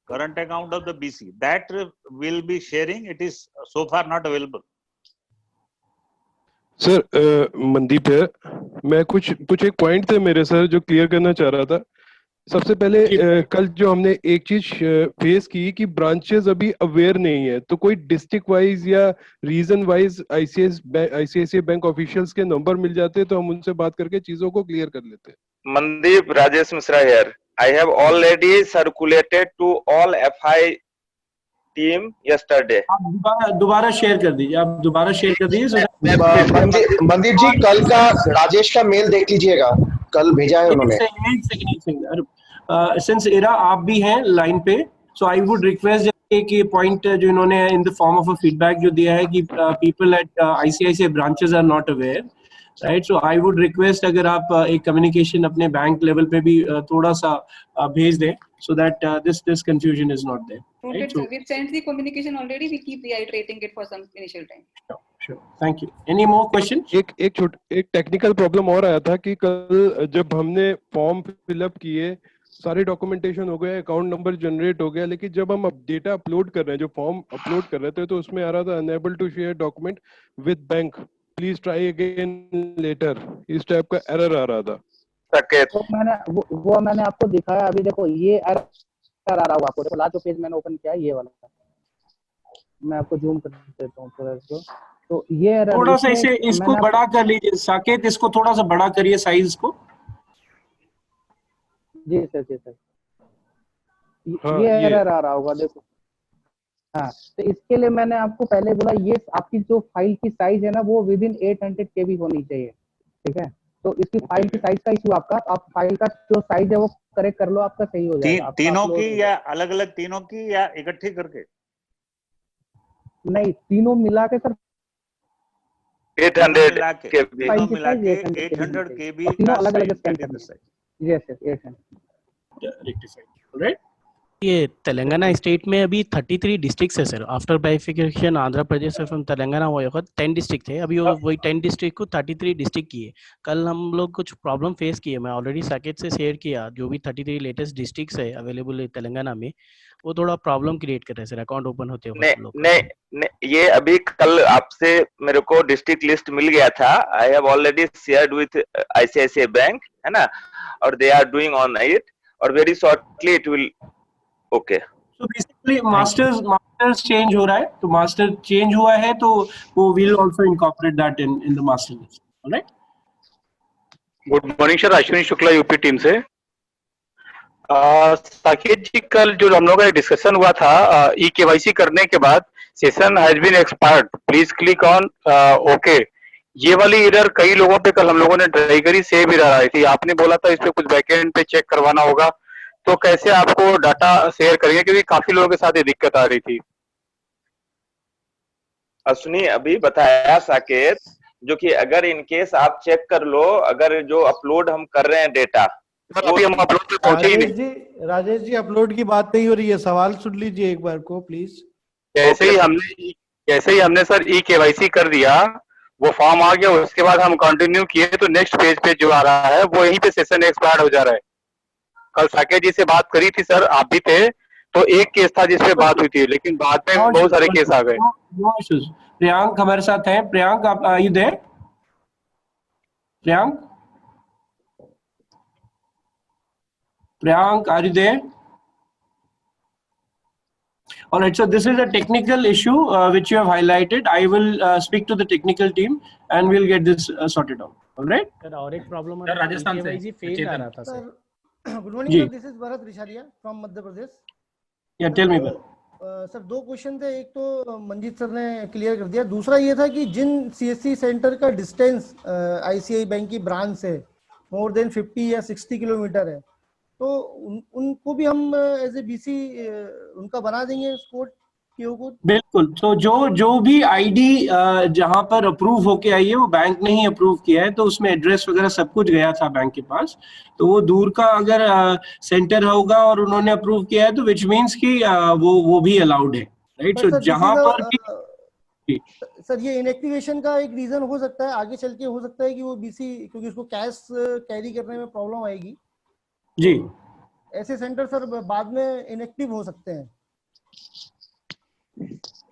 Current account of the BC. That will be sharing. It is so far not available. Sir Mandeep है, मैं कुछ एक point थे मेरे sir जो clear करना चाह रहा था। सबसे पहले कल जो हमने एक चीज फेस की कि ब्रांचेस अभी अवेयर नहीं है, तो कोई डिस्ट्रिक्ट वाइज या region wise ICICI bank officials के नंबर मिल जाते तो हम उनसे बात करके चीजों को क्लियर कर लेते। Mandeep, Rajesh Mishra here. I have already circulated to all FI team yesterday. आप दोबारा शेयर कर दीजिए, आप दोबारा शेयर कर दीजिए। मंदीप जी, कल का राजेश का मेल देख लीजिएगा, कल भेजा है उन्होंने। सिंस इरा आप भी हैं लाइन पे, सो आई वुड रिक्वेस्ट कि पॉइंट जो इन्होंने in the form of a feedback जो दिया है कि people at ICICI branches are not aware, right. So I would request अगर आप एक कम्युनिकेशन अपने बैंक लेवल पे भी थोड़ा सा भेज दें, so that this confusion is not there. Right? So we've sent the communication already. We keep reiterating it for some initial time. Sure. Thank you. Any more questions? एक technical problem और आया था कि कल जब हमने फॉर्म फिलअप किए, सारे डॉक्यूमेंटेशन हो गए, अकाउंट नंबर जनरेट हो गया, लेकिन जब हम अब डेटा अपलोड कर रहे हैं, जो फॉर्म अपलोड कर रहे थे, तो उसमें आ रहा था unable to share document with bank, please try again later, इस टाइप का एरर आ रहा था। तो वो मैंने आपको दिखाया। अभी देखो ये एरर आ रहा होगा आपको, देखो लास्ट जो पेज मैंने ओपन किया ये वाला, मैं आपको जूम कर देता हूँ थोड़ा इसको। तो ये एरर थोड़ा सा इसे इसको बड़ा कर लीजिए साकेत, इसको थोड़ा सा बड़ा करिए साइज को। जी सर ये एरर आ रहा होगा, देखो। हाँ, तो इसके लिए मैंने आपको पहले बोला, ये आपकी जो फाइल की साइज है ना वो विद इन 800 KB होनी चाहिए, ठीक है। तो इसकी फाइल की साइज का इशू आपका, आप फाइल का जो साइज है वो करेक्ट कर लो, आपका सही हो जाएगा। तीनों की या अलग अलग, तीनों की या इकट्ठी करके? नहीं, तीनों मिला के सर 800 KB, तीनों मिला के 800 KB तीनों का अलग अलग साइज स्कैन करना है। Yes 800 right. ये तेलंगाना स्टेट में अभी 33 डिस्ट्रिक्ट्स है sir. After बाइफिकेशन Andhra Pradesh from Telangana वो 10 डिस्ट्रिक्ट थे, अभी वो वही 10 डिस्ट्रिक्ट को 33 डिस्ट्रिक्ट किए। कल हम लोग कुछ प्रॉब्लम फेस किए, मैं ऑलरेडी साकेत से शेयर किया, जो भी 33 लेटेस्ट डिस्ट्रिक्ट्स है अवेलेबल है तेलंगाना में, वो थोड़ा प्रॉब्लम क्रिएट कर रहे हैं सर अकाउंट ओपन होते हुए। नहीं, ये अभी कल आपसे मेरे को डिस्ट्रिक्ट लिस्ट मिल गया था। I have already shared with ICICI bank, है ना, और they are doing on it, और very shortly it will okay. So basically masters change हो रहा है, तो मास्टर चेंज हुआ है तो वो will also incorporate that in the master list. Alright. Good morning sir, Ashwini Shukla UP team से। साकेत जी, कल जो हम लोगों का डिस्कशन हुआ था ई केवाईसी करने के बाद session has been expired, please click on okay, ये वाली एरर कई लोगों पे कल हम लोगों ने ट्राई करी, सेव एरर आई थी। आपने बोला था इस पे कुछ बैकएंड पे चेक करवाना होगा, तो कैसे आपको डाटा शेयर करेंगे, क्योंकि काफी लोगों के साथ ये दिक्कत आ रही थी। अश्विनी अभी बताया साकेत, जो कि अगर इनकेस आप चेक कर लो, अगर जो अपलोड हम कर रहे हैं डेटा, अभी हम अपलोड पे पहुंचे ही नहीं। राजेश जी अपलोड की बात नहीं हो रही है, सवाल सुन लीजिए एक बार को प्लीज। जैसे ही हमने सर ई केवाईसी कर दिया, वो फॉर्म आ गया, उसके बाद हम कंटिन्यू किए तो नेक्स्ट पेज पे जो आ रहा है वो यहीं पे सेशन एक्सपायर्ड हो जा रहा है। कल साकेत जी से बात करी थी सर, आप भी थे, तो एक केस था जिसपे बात हुई थी, लेकिन बाद में बहुत सारे केस आ गए। प्रियांक हमारे साथ हैं। प्रियांक, आप are you there? Priyank, are you there? All right, so this is a technical issue which you have highlighted. I will speak to the technical team and we'll get this sorted out. All right? Sir और एक problem sir Rajasthan से fail आ रहा था sir. Good morning sir, this is Bharat Rishaliya from Madhya Pradesh. Yeah tell me sir, दो question थे, एक तो मंजीत सर ने क्लियर कर दिया, दूसरा ये था कि जिन सीएससी सेंटर का डिस्टेंस आईसीआई बैंक की ब्रांच से मोर देन 50 या 60 किलोमीटर है, तो उनको भी हम एज ए बीसी उनका बना देंगे कोड पीओ को? बिल्कुल। तो जो भी आईडी जहां पर अप्रूव होके आई है वो बैंक ने ही अप्रूव किया है, तो उसमें एड्रेस वगैरह सब कुछ गया था बैंक के पास। तो वो दूर का अगर सेंटर होगा और उन्होंने अप्रूव किया है तो विच मीन्स कि वो भी अलाउड है, राइट। सो जहां पर भी सर ये इनएक्टिवेशन का एक रीजन हो सकता है, आगे चल के हो सकता है कि वो बीसी, क्योंकि उसको कैश कैरी करने में प्रॉब्लम आएगी जी, ऐसे सेंटर सर बाद में इनएक्टिव हो सकते हैं।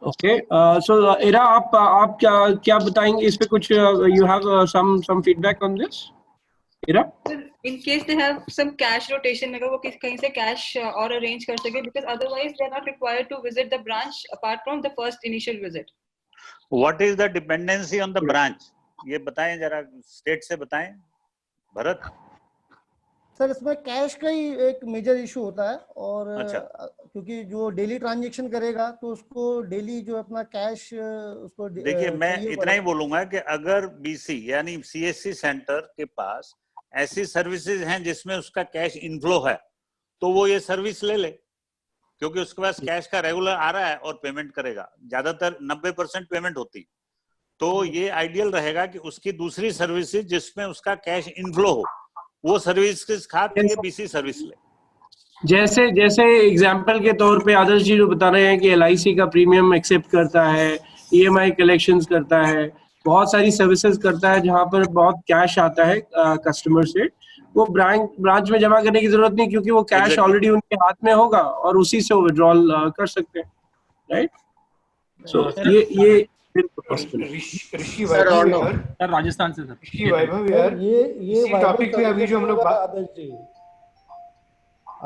ओके। सो इरा, आप क्या बताएंगे इस पे? कुछ you have some feedback on this, Ira? In case they have some cash rotation, अगर वो कहीं से cash और arrange कर सके, because otherwise they are not required to visit the branch apart from the first initial visit. What is the dependency on the branch? ये बताएं जरा, स्टेट से बताएं भरत। सर इसमें कैश का ही एक मेजर इशू होता है, और अच्छा। क्योंकि जो डेली ट्रांजैक्शन करेगा तो उसको डेली जो अपना कैश उसको देखिए, मैं इतना ही बोलूंगा कि अगर बीसी यानी सीएससी सेंटर के पास ऐसी सर्विसेज हैं जिसमें उसका कैश इनफ्लो है, तो वो ये सर्विस ले ले, क्योंकि उसके पास कैश का रेगुलर आ रहा है और पेमेंट करेगा। ज्यादातर 90% पेमेंट होती, तो ये आइडियल रहेगा कि उसकी दूसरी सर्विसेज जिसमें उसका कैश इनफ्लो हो, वो सर्विस के साथ ये बीसी सर्विस ले। जैसे एग्जांपल के तौर पे आदर्श जी जो बता रहे हैं कि एलआईसी का प्रीमियम एक्सेप्ट करता है, ईएमआई कलेक्शंस करता है, बहुत सारी सर्विसेज करता है जहां पर बहुत कैश आता है कस्टमर से, वो ब्रांच में जमा करने की जरूरत नहीं, क्योंकि वो कैश ऑलरेडी उनके हाथ में होगा और उसी से वो विड्रॉल कर सकते हैं, राइट। सो ये ऋषि वैभव सर, राजस्थान से। सर ऋषि वैभव यार, ये टॉपिक पे अभी जो हम लोग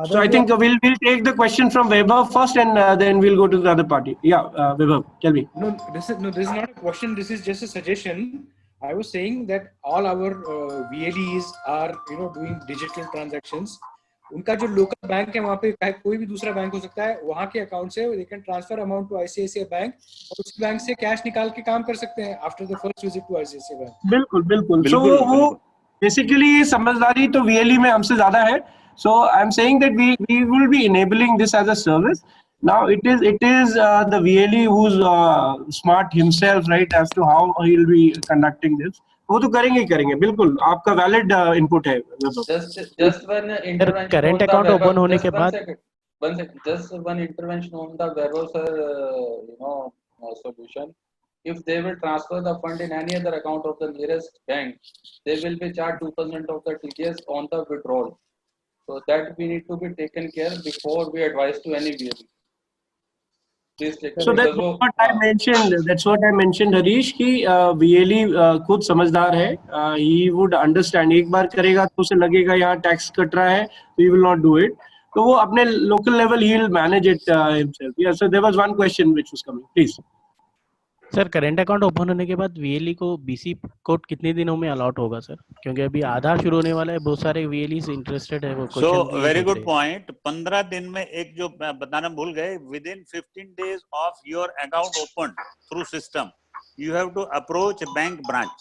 So I think we'll take the question from Vaibhav first, and then we'll go to the other party. Yeah, Vaibhav, tell me. No, this is not a question. This is just a suggestion. I was saying that all our VLEs are doing digital transactions. उनका जो local bank है वहाँ पे कोई भी दूसरा bank हो सकता है, वहाँ के अकाउंट से they can transfer amount to ICICI bank और उस बैंक से कैश निकाल के काम कर सकते हैं after the first visit to ICICI bank. बिल्कुल। So वो basically समझदारी तो VLE में हमसे ज्यादा है. So I'm saying that we will be enabling this as a service. Now it is the VLE who's smart himself, right, as to how he'll be conducting this. वो तो करेंगे बिल्कुल. आपका valid input है. Just one intervention. Current account open होने के बाद. Just one intervention on the Vaibhav sir, solution. If they will transfer the fund in any other account of the nearest bank, they will be charged 2% of the TDS on the withdrawal. So that we need to be taken care before we advise to any VLE. So that's what I mentioned. That's what I mentioned, Harish, कि VLE खुद समझदार है. He would understand. एक बार करेगा तो उसे लगेगा यहाँ टैक्स कट रहा है, so he will not do it. तो वो अपने local level he will manage it himself. Yeah. So there was one question which was coming. Please. Sir current account open होने के बाद VLE को BC कोड कितने दिनों में अलॉट होगा सर? क्योंकि अभी आधार शुरू होने वाला है, बहुत सारे VLEs इंटरेस्टेड है वो क्वेश्चन। So very good point. 15 दिन में एक जो बताना भूल गए, within 15 days of your account open through system you have to approach bank branch.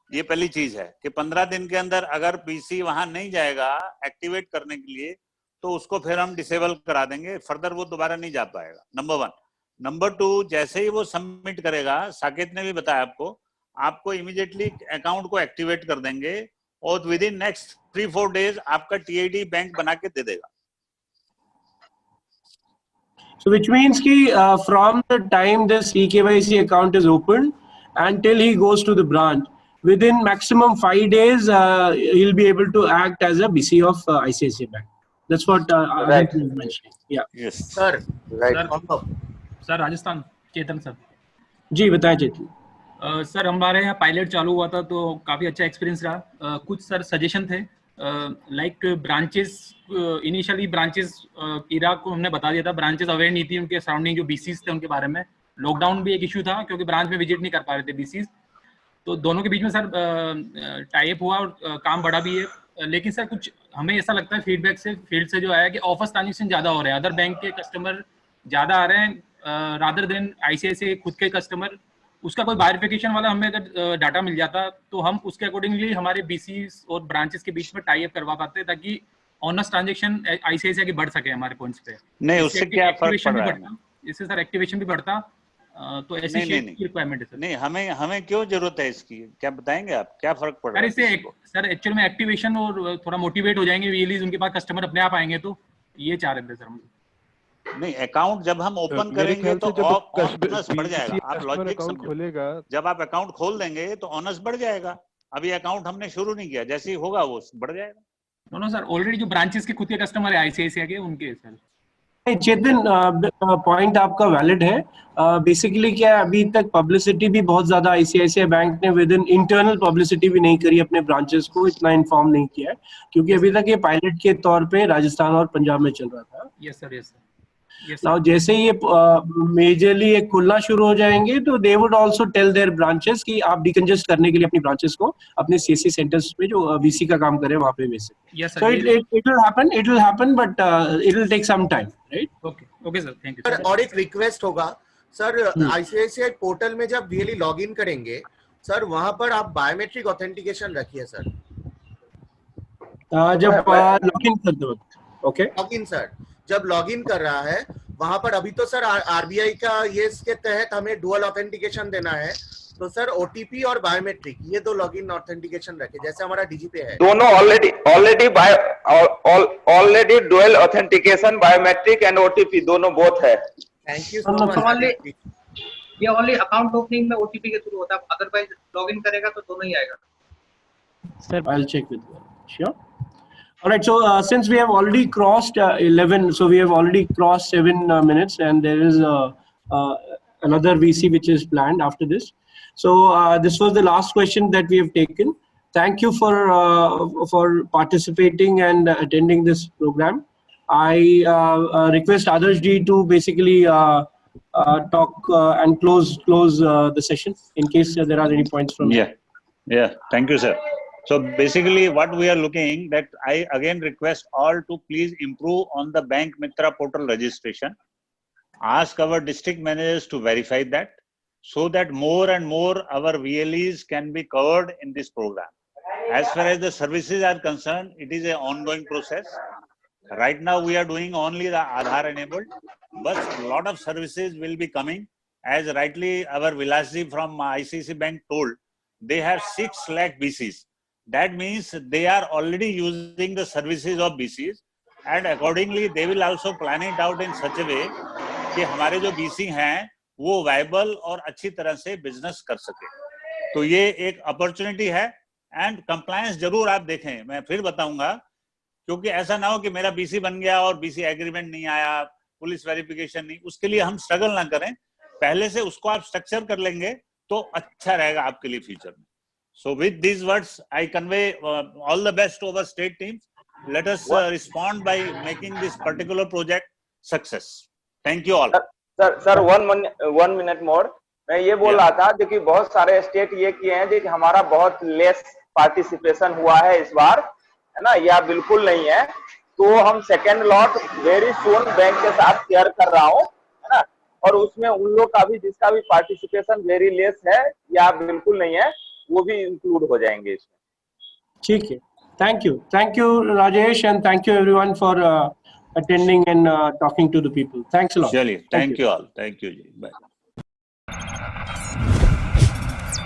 ये पहली चीज है कि 15 दिन के अंदर अगर BC वहां नहीं जाएगा एक्टिवेट करने के लिए, तो उसको फिर हम डिसेबल करा देंगे, फर्दर वो दोबारा नहीं जा पाएगा। नंबर 1। नंबर 2, जैसे ही वो सबमिट करेगा, साकेत ने भी बताया आपको इमीडिएटली अकाउंट को एक्टिवेट कर देंगे और विद इन नेक्स्ट 3-4 days आपका TID बैंक बना के दे देगा। So which means कि from the time this eKYC account is opened until he goes to the branch, within maximum 5 days he'll be able to act as a BC of ICICI Bank. That's what I was mentioning. Yeah. Yes. Sir, sir Rajasthan, Chetan sir. जी बताएं Chetan. Sir हमारे यहाँ pilot चालू हुआ था तो काफी अच्छा एक्सपीरियंस रहा। कुछ सर सजेशन थे, लाइक ब्रांचेस, इनिशियली ब्रांचेस इरा को हमने बता दिया था, ब्रांचेस अवेयर नहीं थी उनके सराउंडिंग जो BCs थे उनके बारे में। लॉकडाउन भी एक इशू था क्योंकि ब्रांच में विजिट नहीं कर पा रहे थे BCs, तो दोनों के बीच में सर टाई अप हुआ और काम बढ़ा भी है। लेकिन सर कुछ हमें ऐसा लगता है फीडबैक से फील्ड से जो आया कि ऑफर्स ट्रांजेक्शन ज्यादा हो रहे हैं, अदर बैंक के कस्टमर ज्यादा आ रहे हैं रादर देन ICICI खुद के कस्टमर। उसका कोई वेरिफिकेशन वाला हमें अगर डाटा मिल जाता तो हम उसके अकॉर्डिंगली हमारे BCs और ब्रांचेस के बीच में टाई अप करवा पाते ताकि ऑनस्ट ट्रांजेक्शन ICICI की बढ़ सके हमारे पॉइंट्स पे। नहीं, उससे क्या फर्क पड़ रहा है? इससे सर एक्टिवेशन भी बढ़ता, तो ऐसी नहीं, शेयर नहीं, की रिक्वायरमेंट है सर। नहीं, हमें क्यों जरूरत है इसकी, क्या बताएंगे आप, क्या फर्क पड़ रहा सर है इससे किसी को? सर एक्चुअल में एक्टिवेशन और थोड़ा मोटिवेट हो जाएंगे रियलीज, उनके पास कस्टमर अपने आप आएंगे, तो ये चाह रहे थे सर हम। नहीं, अकाउंट जब हम ओपन मेरे करेंगे ख्याल तो से जब ऑनर्स बढ़ जाएगा। आप कस्टमर लॉजिक अकाउंट समझो, खोलेगा, जब आप अकाउंट खोल देंगे तो ऑनर्स बढ़ जाएगा। अभी अकाउंट हमने शुरू नहीं किया, जैसे ही होगा वो बढ़ जाएगा। नो सर, ऑलरेडी जो ब्रांचेस के खुद के कस्टमर है आईसीआईसीआई के, उनके सर। चेतन, पॉइंट आपका वैलिड है। बेसिकली क्या है, अभी तक पब्लिसिटी भी बहुत ज्यादा आईसीआईसीआई बैंक ने विद इन इंटरनल पब्लिसिटी भी नहीं करी, अपने ब्रांचेस को इतना इन्फॉर्म नहीं किया है, क्योंकि अभी तक ये पायलट के तौर पे राजस्थान और पंजाब में चल रहा था। Yes sir, yes sir. Now जैसे ही ये मेजरली ये खुलना शुरू हो जाएंगे, तो they would also tell their branches कि आप डिकंजेस्ट करने के लिए अपनी ब्रांचेस को अपने सीएससी सेंटर्स पे जो वीसी का काम करे वहां पे भेज सकते। Yes so sir, it will happen but it will take some time, right? Okay sir, thank you sir. और एक रिक्वेस्ट होगा सर, आईसीआईसीआई पोर्टल में जब रियली लॉगिन करेंगे सर, वहां पर आप बायोमेट्रिक ऑथेंटिकेशन रखिए सर। जब लॉगिन करते वक्त, ओके लॉगिन सर, जब लॉगिन कर रहा है वहां पर, अभी तो सर आरबीआई का ये इसके तहत हमें डुअल ऑथेंटिकेशन देना है, तो सर ओटीपी और बायोमेट्रिक ये दो लॉगिन ऑथेंटिकेशन रखे, जैसे हमारा डीजीपे है। दोनों already dual authentication, biometric and OTP दोनों बोथ है। Thank you so much. ये ओनली अकाउंट ओपनिंग में ओटीपी के थ्रू होता है, अदरवाइज लॉगिन करेगा तो दोनों ही आएगा। Sir, I'll check with you. Sure. All right. So since we have already crossed 11, so we have already crossed 7 minutes, and there is another VC which is planned after this. So this was the last question that we have taken. Thank you for participating and attending this program. I request Adarsh ji to basically talk and close the session in case there are any points from you. Yeah. Thank you, sir. So basically what we are looking, that I again request all to please improve on the Bank Mitra portal registration. Ask our district managers to verify that, so that more and more our VLEs can be covered in this program. As far as the services are concerned, it is an ongoing process. Right now we are doing only the Aadhaar enabled, but a lot of services will be coming. As rightly our Vilasji from ICICI Bank told, they have 6 lakh BCs. That means they are already using the services of BCs, and accordingly they will also plan it out in such a way कि हमारे जो BC हैं वो viable और अच्छी तरह से business कर सके। तो ये एक अपॉर्चुनिटी है, एंड कंप्लायंस जरूर आप देखें। मैं फिर बताऊंगा, क्योंकि ऐसा ना हो कि मेरा BC बन गया और BC एग्रीमेंट नहीं आया, पुलिस वेरिफिकेशन नहीं, उसके लिए हम स्ट्रगल ना करें। पहले से उसको आप स्ट्रक्चर कर लेंगे तो अच्छा रहेगा आपके लिए फ्यूचर में। So with these words, I convey all the best to our state teams. Let us respond by making this particular project success. Thank you all. Sir 1 minute more. मैं ये बोल रहा था, देखिए बहुत सारे स्टेट ये किए हैं कि हमारा बहुत लेस पार्टिसिपेशन हुआ है इस बार, है ना, या बिल्कुल नहीं है। तो हम second lot very soon bank के साथ शेयर कर रहा हूँ, है ना, और उसमें उन लोग का भी जिसका भी पार्टिसिपेशन वेरी लेस है या बिल्कुल नहीं है, वो भी इंक्लूड हो जाएंगे इसमें। ठीक है, thank you Rajesh, and thank you everyone for attending and talking to the people. Thanks a lot. Thank you all. Thank you. Bye.